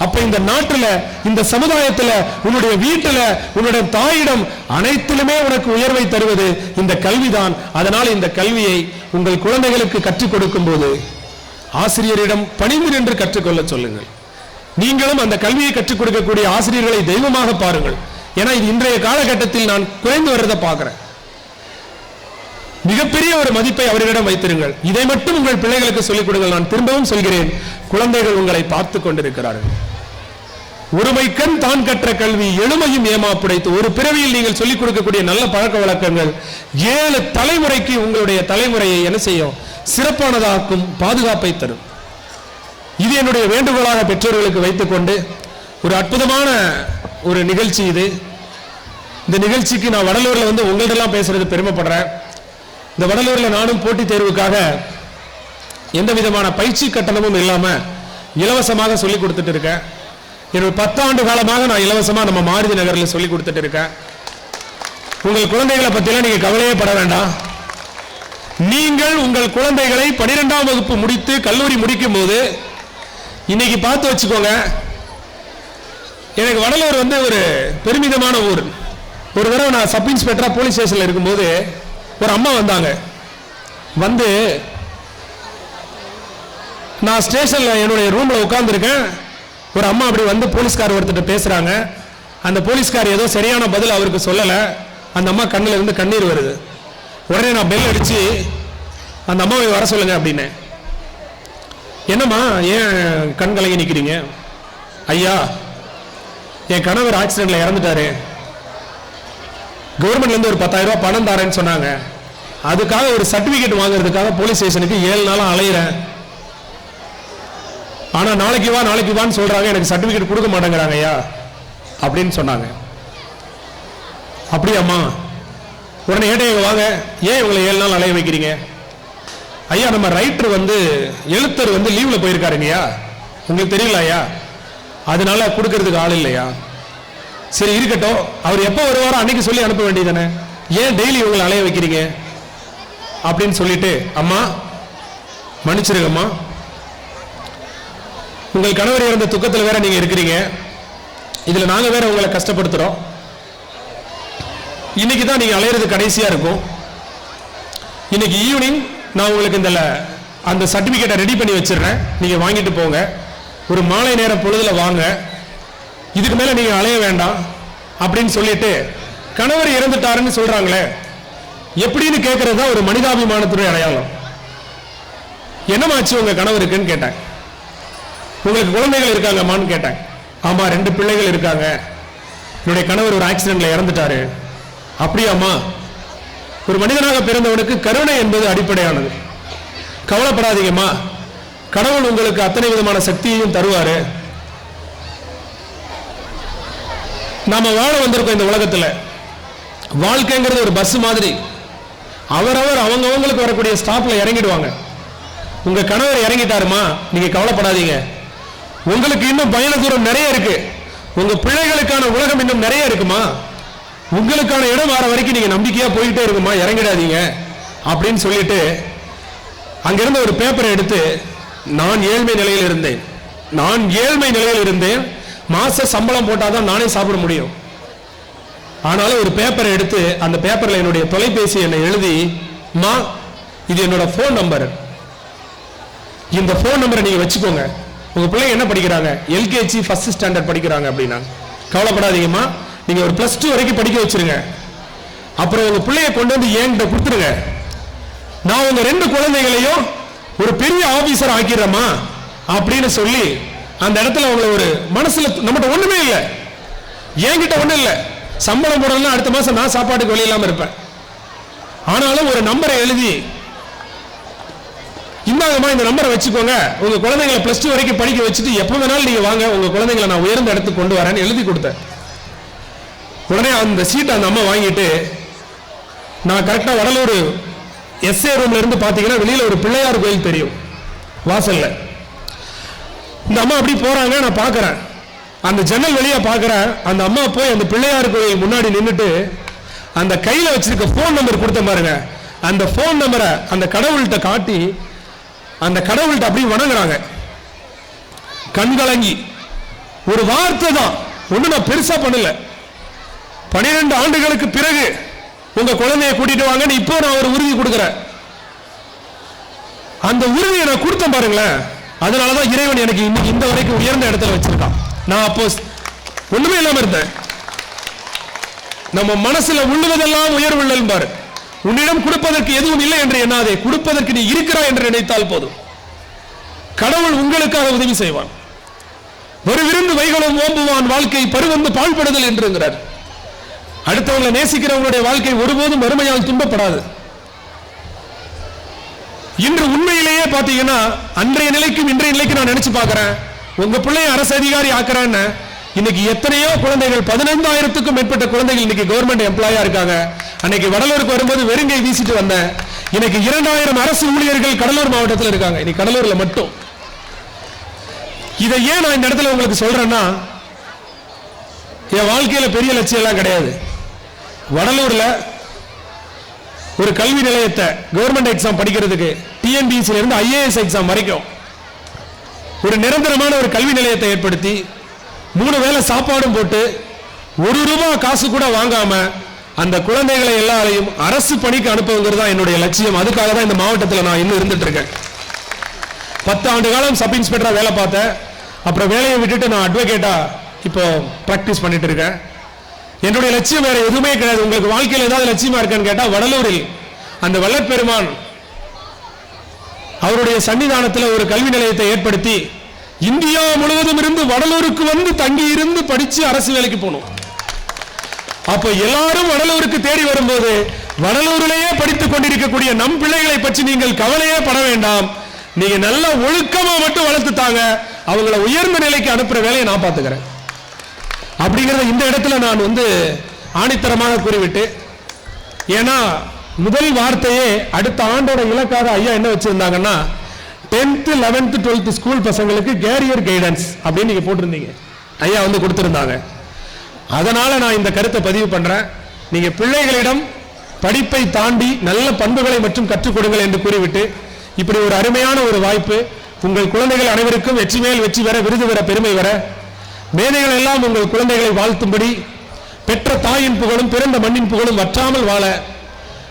அப்ப இந்த நாட்டில், இந்த சமுதாயத்தில், உன்னுடைய வீட்டில், உன்னுடைய தாயிடம் அனைத்திலுமே உனக்கு உயர்வை தருவது இந்த கல்விதான். அதனால் இந்த கல்வியை உங்கள் குழந்தைகளுக்கு கற்றுக் கொடுக்கும் போது ஆசிரியரிடம் பணிந்து நின்று கற்றுக்கொள்ள சொல்லுங்கள். நீங்களும் அந்த கல்வியை கற்றுக் கொடுக்கக்கூடிய ஆசிரியர்களை தெய்வமாக பாருங்கள். ஏன்னா இது இன்றைய காலகட்டத்தில் நான் குறைந்து வர்றதை பார்க்கிறேன். மிகப்பெரிய ஒரு மதிப்பை அவர்களிடம் வைத்திருங்கள். இதை மட்டும் உங்கள் பிள்ளைகளுக்கு சொல்லிக் கொடுங்கள். நான் திரும்பவும் சொல்கிறேன், குழந்தைகள் உங்களை பார்த்து கொண்டிருக்கிறார்கள். ஒருமைக்கண் தான் கற்ற கல்வி எழுமையும் ஏமாப்புடைத்து. ஒரு பிறவியில் நீங்கள் சொல்லிக் கொடுக்கக்கூடிய நல்ல பழக்க வழக்கங்கள் 7 தலைமுறைக்கு உங்களுடைய தலைமுறையை என்ன செய்யும்? சிறப்பானதாக்கும், பாதுகாப்பை தரும். இது என்னுடைய வேண்டுகோளாக பெற்றோர்களுக்கு வைத்துக் கொண்டு ஒரு அற்புதமான ஒரு நிகழ்ச்சி இது. இந்த நிகழ்ச்சிக்கு நான் வடலூர்ல வந்து உங்கள்டெல்லாம் பேசுறது பெருமைப்படுறேன். இந்த வடலூர்ல நானும் போட்டித் தேர்வுக்காக எந்த விதமான பயிற்சி கட்டணமும் இல்லாம இலவசமாக சொல்லிக் கொடுத்துட்டு இருக்கேன். என்னோட 10 ஆண்டு காலமாக நான் இலவசமா நம்ம மாருதி நகரில் சொல்லிக் கொடுத்துட்டு இருக்கேன். உங்கள் குழந்தைகளை பத்திலாம் நீங்க கவலையே பட வேண்டாம். நீங்கள் உங்கள் குழந்தைகளை 12ஆம் வகுப்பு முடித்து கல்லூரி முடிக்கும் போது இன்னைக்கு பார்த்து வச்சுக்கோங்க. எனக்கு வடலூர் ஒரு பெருமிதமான ஊர். ஒரு தடவை நான் சப் இன்ஸ்பெக்டரா போலீஸ் ஸ்டேஷன்ல இருக்கும்போது ஒரு அம்மா வந்தாங்க. வந்து நான் ஸ்டேஷன்ல என்னுடைய ரூம்ல உட்கார்ந்துருக்கேன். ஒரு அம்மா அப்படி வந்து போலீஸ்கார் ஒருத்தர் பேசுறாங்க. அந்த போலீஸ்கார் ஏதோ சரியான பதில் அவருக்கு சொல்லல. அந்த அம்மா கண்ணுல இருந்து கண்ணீர் வருது. உடனே நான் பெல் அடிச்சு அந்த அம்மாவை வர சொல்லுங்க அப்படின்னு. என்னம்மா ஏன் கண் கலங்கி நிக்கிறீங்க? ஐயா, என் கணவர் ஆக்சிடென்ட்ல இறந்துட்டாரு. கவர்மெண்ட்ல இருந்து ஒரு 10,000 ரூபாய் பணம் தாரேன்னு சொன்னாங்க. அதுக்காக ஒரு சர்டிபிகேட் வாங்குறதுக்காக போலீஸ் ஸ்டேஷனுக்கு 7 நாளா அலையிறேன். ஆனா நாளைக்கு வான்னு சொல்றாங்க, எனக்கு சர்டிபிகேட் கொடுக்க மாட்டேங்கிறாங்க ஐயா அப்படின்னு சொன்னாங்க. அப்படியாம்மா? உடனே ஏட்டையங்க வாங்க, ஏன் இவங்களை 7 நாள் அலைய வைக்கிறீங்க? ஐயா, நம்ம ரைட்டர் எழுத்தர் லீவ்ல போயிருக்காருங்கய்யா, உங்களுக்கு தெரியல ஐயா, அதனால கொடுக்கறதுக்கு ஆள் இல்லையா? சரி இருக்கட்டும், அவர் எப்போ வருவாரோ அன்னைக்கு சொல்லி அனுப்ப வேண்டியதானே, ஏன் டெய்லி இவங்களை அலைய வைக்கிறீங்க அப்படின்னு சொல்லிட்டு, அம்மா மன்னிச்சிருக்கம்மா, உங்கள் கணவர் இறந்த துக்கத்தில் வேற நீங்க இருக்கிறீங்க, இதுல நாங்க வேற உங்களை கஷ்டப்படுத்துறோம். இன்னைக்கு தான் நீங்க அலையிறது கடைசியா இருக்கும். இன்னைக்கு ஈவினிங் நான் உங்களுக்கு அந்த சர்டிபிகேட்டை ரெடி பண்ணி வச்சிடுறேன், நீங்க வாங்கிட்டு போங்க. ஒரு மாலை நேரம் பொழுதுல வாங்க, இதுக்கு மேல நீங்க அலைய வேண்டாம் அப்படின்னு சொல்லிட்டு, கணவர் இறந்துட்டாருன்னு சொல்றாங்களே எப்படின்னு கேட்கறது தான் ஒரு மனிதாபிமானத்துடைய அடையாளம். என்னமாச்சு உங்க கணவருக்குன்னு கேட்டேன். உங்களுக்கு குழந்தைகள் இருக்காங்கம்மான்னு கேட்டேன். ஆமா, 2 பிள்ளைகள் இருக்காங்க, என்னுடைய கணவர் ஒரு ஆக்சிடென்ட்ல இறந்துட்டாரு. அப்படியாம்மா? ஒரு மனிதனாக பிறந்தவனுக்கு கருணை என்பது அடிப்படையானது. கவலைப்படாதீங்கம்மா, கடவுள் உங்களுக்கு அத்தனை விதமான சக்தியையும் தருவாரு. நாம வாழ வந்திருக்கோம் இந்த உலகத்துல. வாழ்க்கைங்கிறது ஒரு பஸ் மாதிரி, அவரவர் அவங்கவங்களுக்கு வரக்கூடிய ஸ்டாப்ல இறங்கிடுவாங்க. உங்க கணவர் இறங்கிட்டாருமா, நீங்க கவலைப்படாதீங்க, உங்களுக்கு இன்னும் பயண தூரம் நிறைய இருக்கு, உங்க பிள்ளைகளுக்கான உலகம் இன்னும் நிறைய இருக்குமா, உங்களுக்கான இடம் வர வரைக்கும் நீங்க நம்பிக்கையா போயிட்டே இருக்குமா, இறங்கிடாதீங்க அப்படின்னு சொல்லிட்டு அங்கிருந்து ஒரு பேப்பரை எடுத்து, நான் ஏழ்மை நிலையில் இருந்தேன், மாச சம்பளம் போட்டாதான் நானே சாப்பிட முடியும். ஆனாலும் ஒரு பேப்பரை எடுத்து அந்த பேப்பர்ல என்னுடைய தொலைபேசி என்னை எழுதி, மா இது என்னோட போன் நம்பர், இந்த போன் நம்பரை நீங்க வச்சுக்கோங்க, உங்க பிள்ளைங்க என்ன படிக்கிறாங்க, எல்கேஜி ஃபர்ஸ்ட் ஸ்டாண்டர்ட் படிக்கிறாங்க அப்படின்னா, கவலைப்படாதீங்கம்மா, நீங்க ஒரு +2 வரைக்கும் படிக்க வச்சிருங்க, அப்புறம் உங்க பிள்ளைய கொண்டு வந்து என்கிட்ட கொடுத்துருங்க, நான் உங்க 2 குழந்தைகளையும் ஒரு பெரிய ஆபீசர் ஆக்கிடுறேம்மா அப்படின்னு சொல்லி அந்த இடத்துல உங்களை ஒரு மனசுல, நம்மகிட்ட ஒண்ணுமே இல்லை, என்கிட்ட ஒண்ணும் இல்லை, சம்பளம் போடலாம் அடுத்த மாசம் நான் சாப்பாட்டுக்கு வழி இல்லாம இருப்பேன், ஆனாலும் ஒரு நம்பரை எழுதி, இந்தாங்கம்மா இந்த நம்பரை வச்சுக்கோங்க, உங்க குழந்தைங்களை +2 வரைக்கும் படிக்க வச்சுட்டு எப்ப வேணாலும் நீங்க வாங்க, உங்க குழந்தைங்களை நான் உயர்ந்த இடத்துக்கு கொண்டு வரேன்னு எழுதி கொடுத்தேன். உடனே அந்த சீட்டை அந்த அம்மா வாங்கிட்டு, நான் கரெக்டா வடலூர் எஸ்ஏ ரூம்ல இருந்து பாத்தீங்கன்னா வெளியில ஒரு பிள்ளையார் கோயில் தெரியும் வாசல்ல. இந்த அம்மா அப்படி போறாங்க, நான் பாக்குறேன், அந்த ஜன்னல் வழியா பாக்குறேன், அந்த அம்மா போய் அந்த பிள்ளையார் கோயில் முன்னாடி நின்றுட்டு அந்த கையில வச்சிருக்க போன் நம்பர் கொடுத்த பாருங்க, அந்த போன் நம்பரை அந்த கடவுள்கிட்ட காட்டி அந்த கடவுள்கிட்ட அப்படி வணங்குறாங்க, கண்கலங்கி. ஒரு வார்த்தை தான், ஒண்ணு நான் பெருசா பண்ணல. 12 ஆண்டுகளுக்கு பிறகு உங்க குழந்தைய கூட்டிட்டு வாங்கன்னு இப்போ நான் ஒரு உறுதி கொடுக்கிறேன். அந்த உறுதியை நான் கொடுத்தேன் பாருங்களேன், அதனாலதான் இறைவன் எனக்கு இன்னைக்கு இந்த வரைக்கும் உயர்ந்த இடத்துல வச்சிருக்கான். நான் அப்போ ஒண்ணுமே இல்லாம இருந்தேன். நம்ம மனசுல உள்ளுவதெல்லாம் உயர்வுள்ளல் பாரு, உன்னிடம் கொடுப்பதற்கு எதுவும் இல்லை என்று எண்ணாதே, கொடுப்பதற்கு நீ இருக்கிறாய் என்று நினைத்தால் போதும், கடவுள் உங்களுக்காக உதவி செய்வான். ஒரு விருந்து வைகளும் ஓம்புவான் வாழ்க்கை பருவந்து பாழ்படுதல் என்றுங்கிறார். அடுத்தவங்களை நேசிக்கிறவங்களுடைய வாழ்க்கை ஒருபோதும் வறுமையால் துன்பப்படாது. இன்று உண்மையிலேயே பாத்தீங்கன்னா அன்றைய நிலைக்கும் இன்றைய நிலைக்கு நான் நினைச்சு பார்க்கிறேன், உங்க பிள்ளைய அரசு அதிகாரி ஆக்குறேன்னு இன்னைக்கு எத்தனையோ குழந்தைகள், 15,000க்கும் மேற்பட்ட குழந்தைகள் இன்னைக்கு கவர்மெண்ட் எம்ப்ளாயா இருக்காங்க. அன்னைக்கு வடலூருக்கு வரும்போது வெறுங்கை வீசிட்டு வந்தேன், இன்னைக்கு 2000 அரசு ஊழியர்கள் கடலூர் மாவட்டத்தில் இருக்காங்க. இன்னைக்கு கடலூர்ல மட்டும். இதை ஏன் நான் இந்த இடத்துல உங்களுக்கு சொல்றேன்னா, என் வாழ்க்கையில பெரிய லட்சியம் எல்லாம் கிடையாது. வடலூர்ல ஒரு கல்வி நிலையத்தை கவர்மெண்ட் எக்ஸாம் படிக்கிறதுக்கு டிஎன்பிஎஸ்சில இருந்து ஐஏஎஸ் எக்ஸாம் வரைக்கும் ஒரு நிரந்தரமான ஒரு கல்வி நிலையத்தை ஏற்படுத்தி 3 வேளை சாப்பாடும் போட்டு ₹1 காசு கூட வாங்காம அந்த குழந்தைகளை எல்லாரையும் அரசு பணிக்கு அனுப்புங்கிறது தான் என்னுடைய லட்சியம். அதுக்காக தான் இந்த மாவட்டத்தில் நான் இன்னும் இருந்துட்டு இருக்கேன். 10 ஆண்டு காலம் சப் இன்ஸ்பெக்டரா வேலை பார்த்தேன். அப்புறம் வேலையை விட்டுட்டு நான் அட்வொகேட்டா இப்போ பிராக்டிஸ் பண்ணிட்டு இருக்கேன். என்னுடைய லட்சியம் வேற எதுவுமே கிடையாது. உங்களுக்கு வாழ்க்கையில் ஏதாவது லட்சியமா இருக்கான்னு கேட்டா, வடலூரில் அந்த வல்லப்பெருமான் அவருடைய சன்னிதானத்தில் ஒரு கல்வி நிலையத்தை ஏற்படுத்தி இந்தியா முழுவதும் இருந்து வடலூருக்கு வந்து தங்கி இருந்து படிச்சு அரசு வேலைக்கு போகணும். அப்ப எல்லாரும் வடலூருக்கு தேடி வரும்போது வடலூரிலேயே படித்துக் கொண்டிருக்கக்கூடிய நம் பிள்ளைகளை பற்றி நீங்கள் கவலையே பட வேண்டாம். நீங்க நல்ல ஒழுக்கமா மட்டும் வளர்த்துட்டாங்க, அவங்களை உயர்ந்த நிலைக்கு அனுப்புற வேலையை நான் பார்த்துக்கிறேன் அப்படிங்கிறத இந்த இடத்துல நான் ஆணித்தரமாக கூறிவிட்டு, ஏன்னா முதல் வார்த்தையே அடுத்த ஆண்டோட இலக்காக ஐயா என்ன வச்சிருந்தாங்கன்னா, 10th 11th 12th ஸ்கூல் பசங்களுக்கு கேரியர் கைடன்ஸ் அப்படின்னு நீங்க போட்டிருந்தீங்க. ஐயா கொடுத்திருந்தாங்க. அதனால நான் இந்த கருத்தை பதிவு பண்றேன். நீங்க பிள்ளைகளிடம் படிப்பை தாண்டி நல்ல பண்புகளை மற்றும் கற்றுக் கொடுங்கள் என்று கூறிவிட்டு, இப்படி ஒரு அருமையான ஒரு வாய்ப்பு உங்கள் குழந்தைகள் அனைவருக்கும் வெற்றி மேல் வெற்றி பெற, விருது பெற, பெருமை வர, மேதைகள் எல்லாம் உங்கள் குழந்தைகளை வாழ்த்தும்படி, பெற்ற தாயின் புகழும் பிறந்த மண்ணின் புகழும் வற்றாமல் வாழ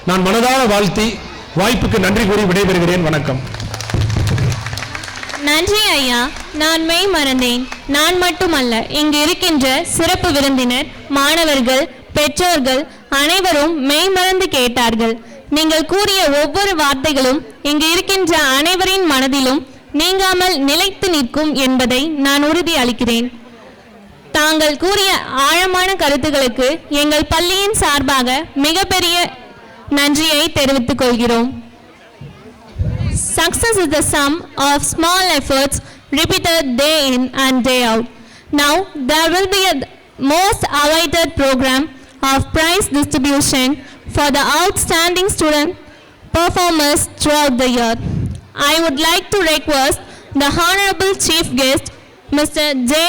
நான் மனதார வாழ்த்தி வாய்ப்புக்கு நன்றி கூறி விடைபெறுகிறேன். வணக்கம். நன்றி ஐயா. நான் மெய் மறந்தேன். நான் மட்டுமல்ல, இங்கு இருக்கின்ற சிறப்பு விருந்தினர், மாணவர்கள், பெற்றோர்கள் அனைவரும் மெய் மறந்து கேட்டார்கள். நீங்கள் கூறிய ஒவ்வொரு வார்த்தைகளும் இங்கு இருக்கின்ற அனைவரின் மனதிலும் நீங்காமல் நிலைத்து நிற்கும் என்பதை நான் உறுதி அளிக்கிறேன். தாங்கள் கூறிய ஆழமான கருத்துக்களுக்கு எங்கள் பள்ளியின் சார்பாக மிகப்பெரிய நன்றியை தெரிவித்துக் கொள்கிறோம். Success is the sum of small efforts repeated day in and day out. Now there will be a most awaited program of prize distribution for the outstanding student performers throughout the year. I would like to request the Honorable Chief Guest, Mr. J.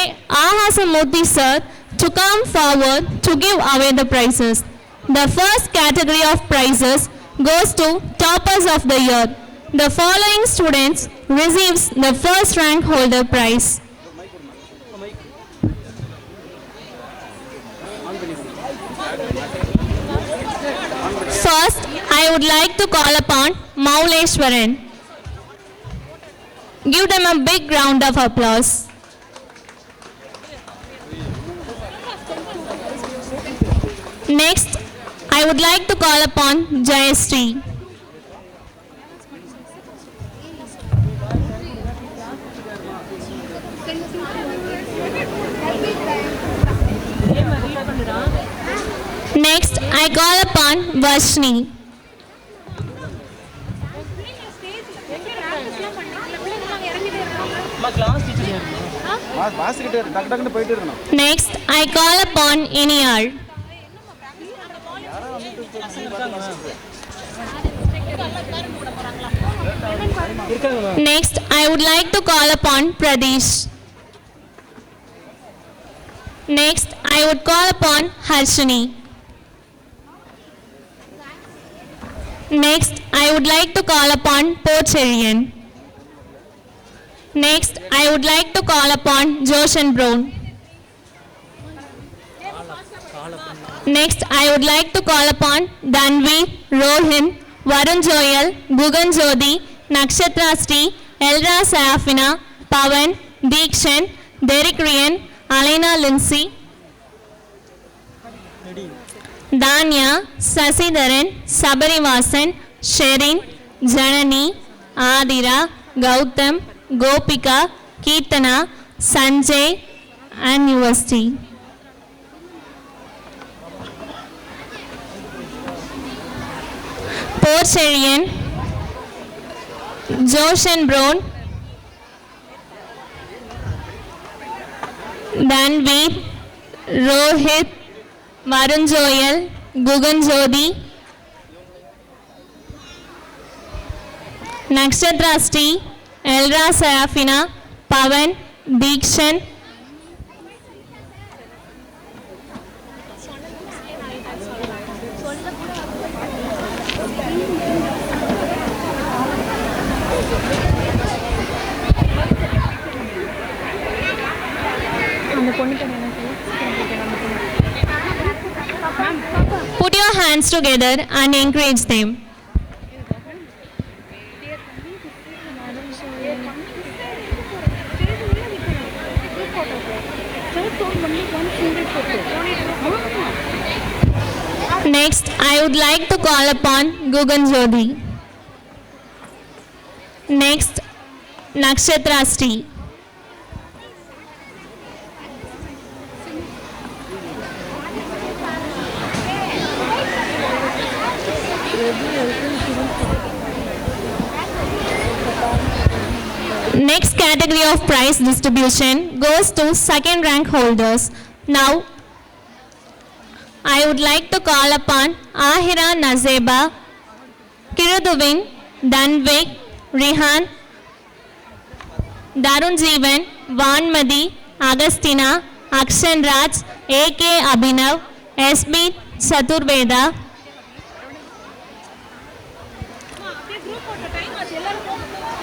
Ahasamurthy Sir, to come forward to give away the prizes. The first category of prizes goes to toppers of the year. The following students receives the first rank holder prize. First, I would like to call upon Mauleshwaran. Give them a big round of applause. Next, I would like to call upon Jayashree. Next, I call upon Vashni. Next, I call upon Iniyal. Next, I would like to call upon Pradesh. Next, I would call upon Harshini. Next, I would like to call upon Porcherian. Next, I would like to call upon Joshan Brown. Next, I would like to call upon Danvi, Rohin, Varun Joyal, Gugan Jodi, Nakshatra Sri, Elra Safina, Pavan, Deekshan, Derek Rian, Alena Lindsay, Danya, Sasidharan, Sabarivasan, Sherin, Janani, Adira, Gautam, Gopika, Keetana, Sanjay, and University. Porcherian, Joshan Brown, Danvi, Rohit, Varun Joyal, Gugan Jodi, Nakshatra Sri, Elra Sarafina, Pavan, Dikshan, put your hands together and encourage them. Next, I would like to call upon Gugan Jodi. Next, Nakshatra Sri. Next category of prize distribution goes to second rank holders. Now, I would like to call upon Ahira Nazeba, Kiruduvin, Danvik, Rihan, Darun Jeevan, Vanmadi, Agustina, Akshan Raj, A.K. Abhinav, S.B. Chaturveda,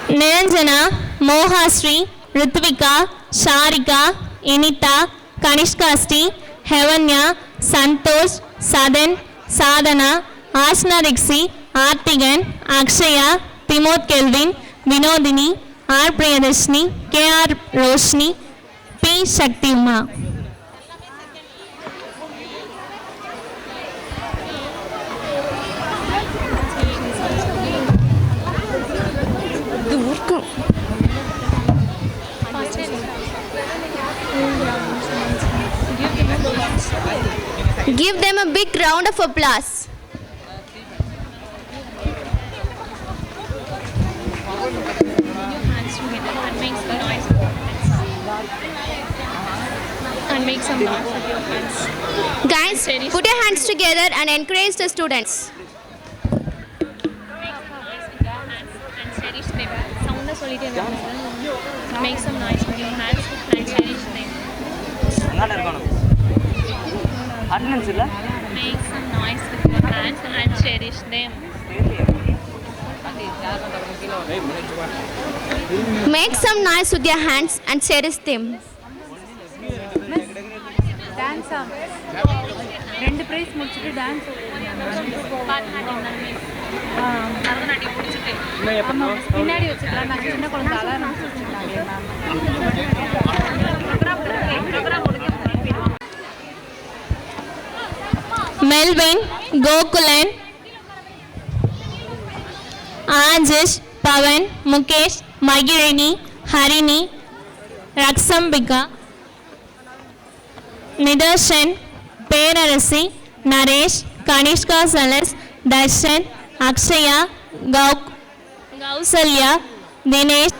Niranjana, Mohasri, Ritvika, Sharika, Inita, Kanishkasti, Hevanya, Santosh, Sadan, Sadhana, Ashna Rixi, Artigan, Akshaya, Timot Kelvin, Vinodini, R. Priyadashni, K.R. Roshni, P. Shaktima. Give them a big round of applause. And make some noise with your hands. Guys, put your hands together and encourage the students. Make some noise with your hands and cherish them. Make some noise with your hands and cherish them. Make some noise with your hands and cherish them. டான்ஸா ரெண்டு பிரைஸ் முடிச்சிட்டு டான்ஸ் பின்னாடி வச்சுக்கலாம் நாங்கள் சின்ன குழந்தை alarm Melvin, Gokulan, Ajish, Pavan, Mukesh, Magirini, Harini, Raksambika, Nidarshan, Perarasi, Naresh, Kanishka Salas, Darshan, Akshaya, Gausalya, Dinesh,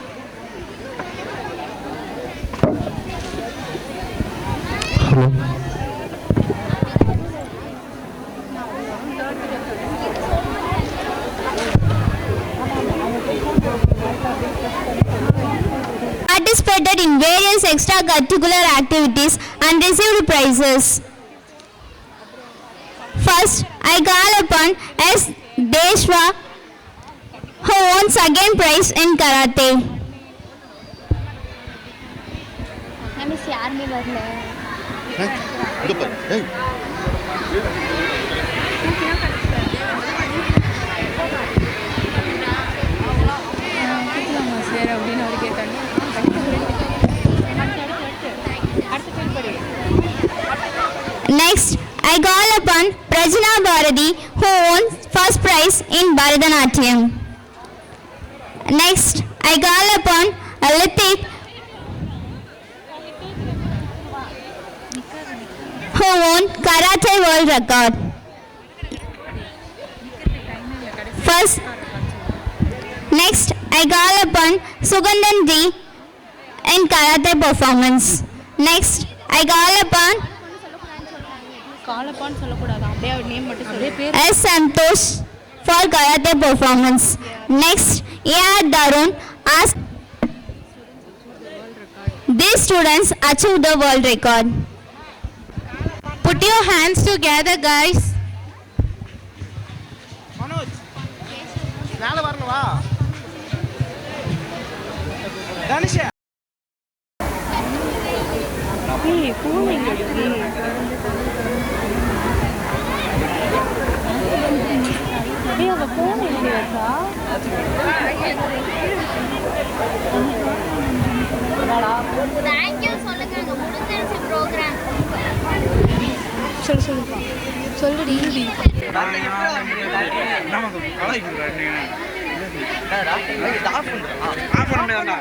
participated in various extracurricular activities and received prizes. First, I call upon S. Deshwa, who won second prize in karate. Sir அப்படின்னு அவர் கேட்டாங்க Next, I call upon Prajna Bharati, who won first prize in Bharatanatyam. Next, I call upon Alitik, who won Karate World Record. First, next, I call upon Sugandhan D in Karate performance. Next, I call upon காலப்பான்னு சொல்லக்கூடாது அப்படியே அவர் நேம் மட்டும் சொல்லி பேர் S. Santosh for Karate performance. Next, A.R. Darun asked. These students achieved the world record. Put your hands together, guys. மேல வரணும் வா தனுஷா Thank you சொல்லுங்க முடிஞ்சிருச்சு ப்ரோகிராம். சொல்லுடி. நமக்கு கலாய்க்குறா நீ ஆஃப் பண்ணடா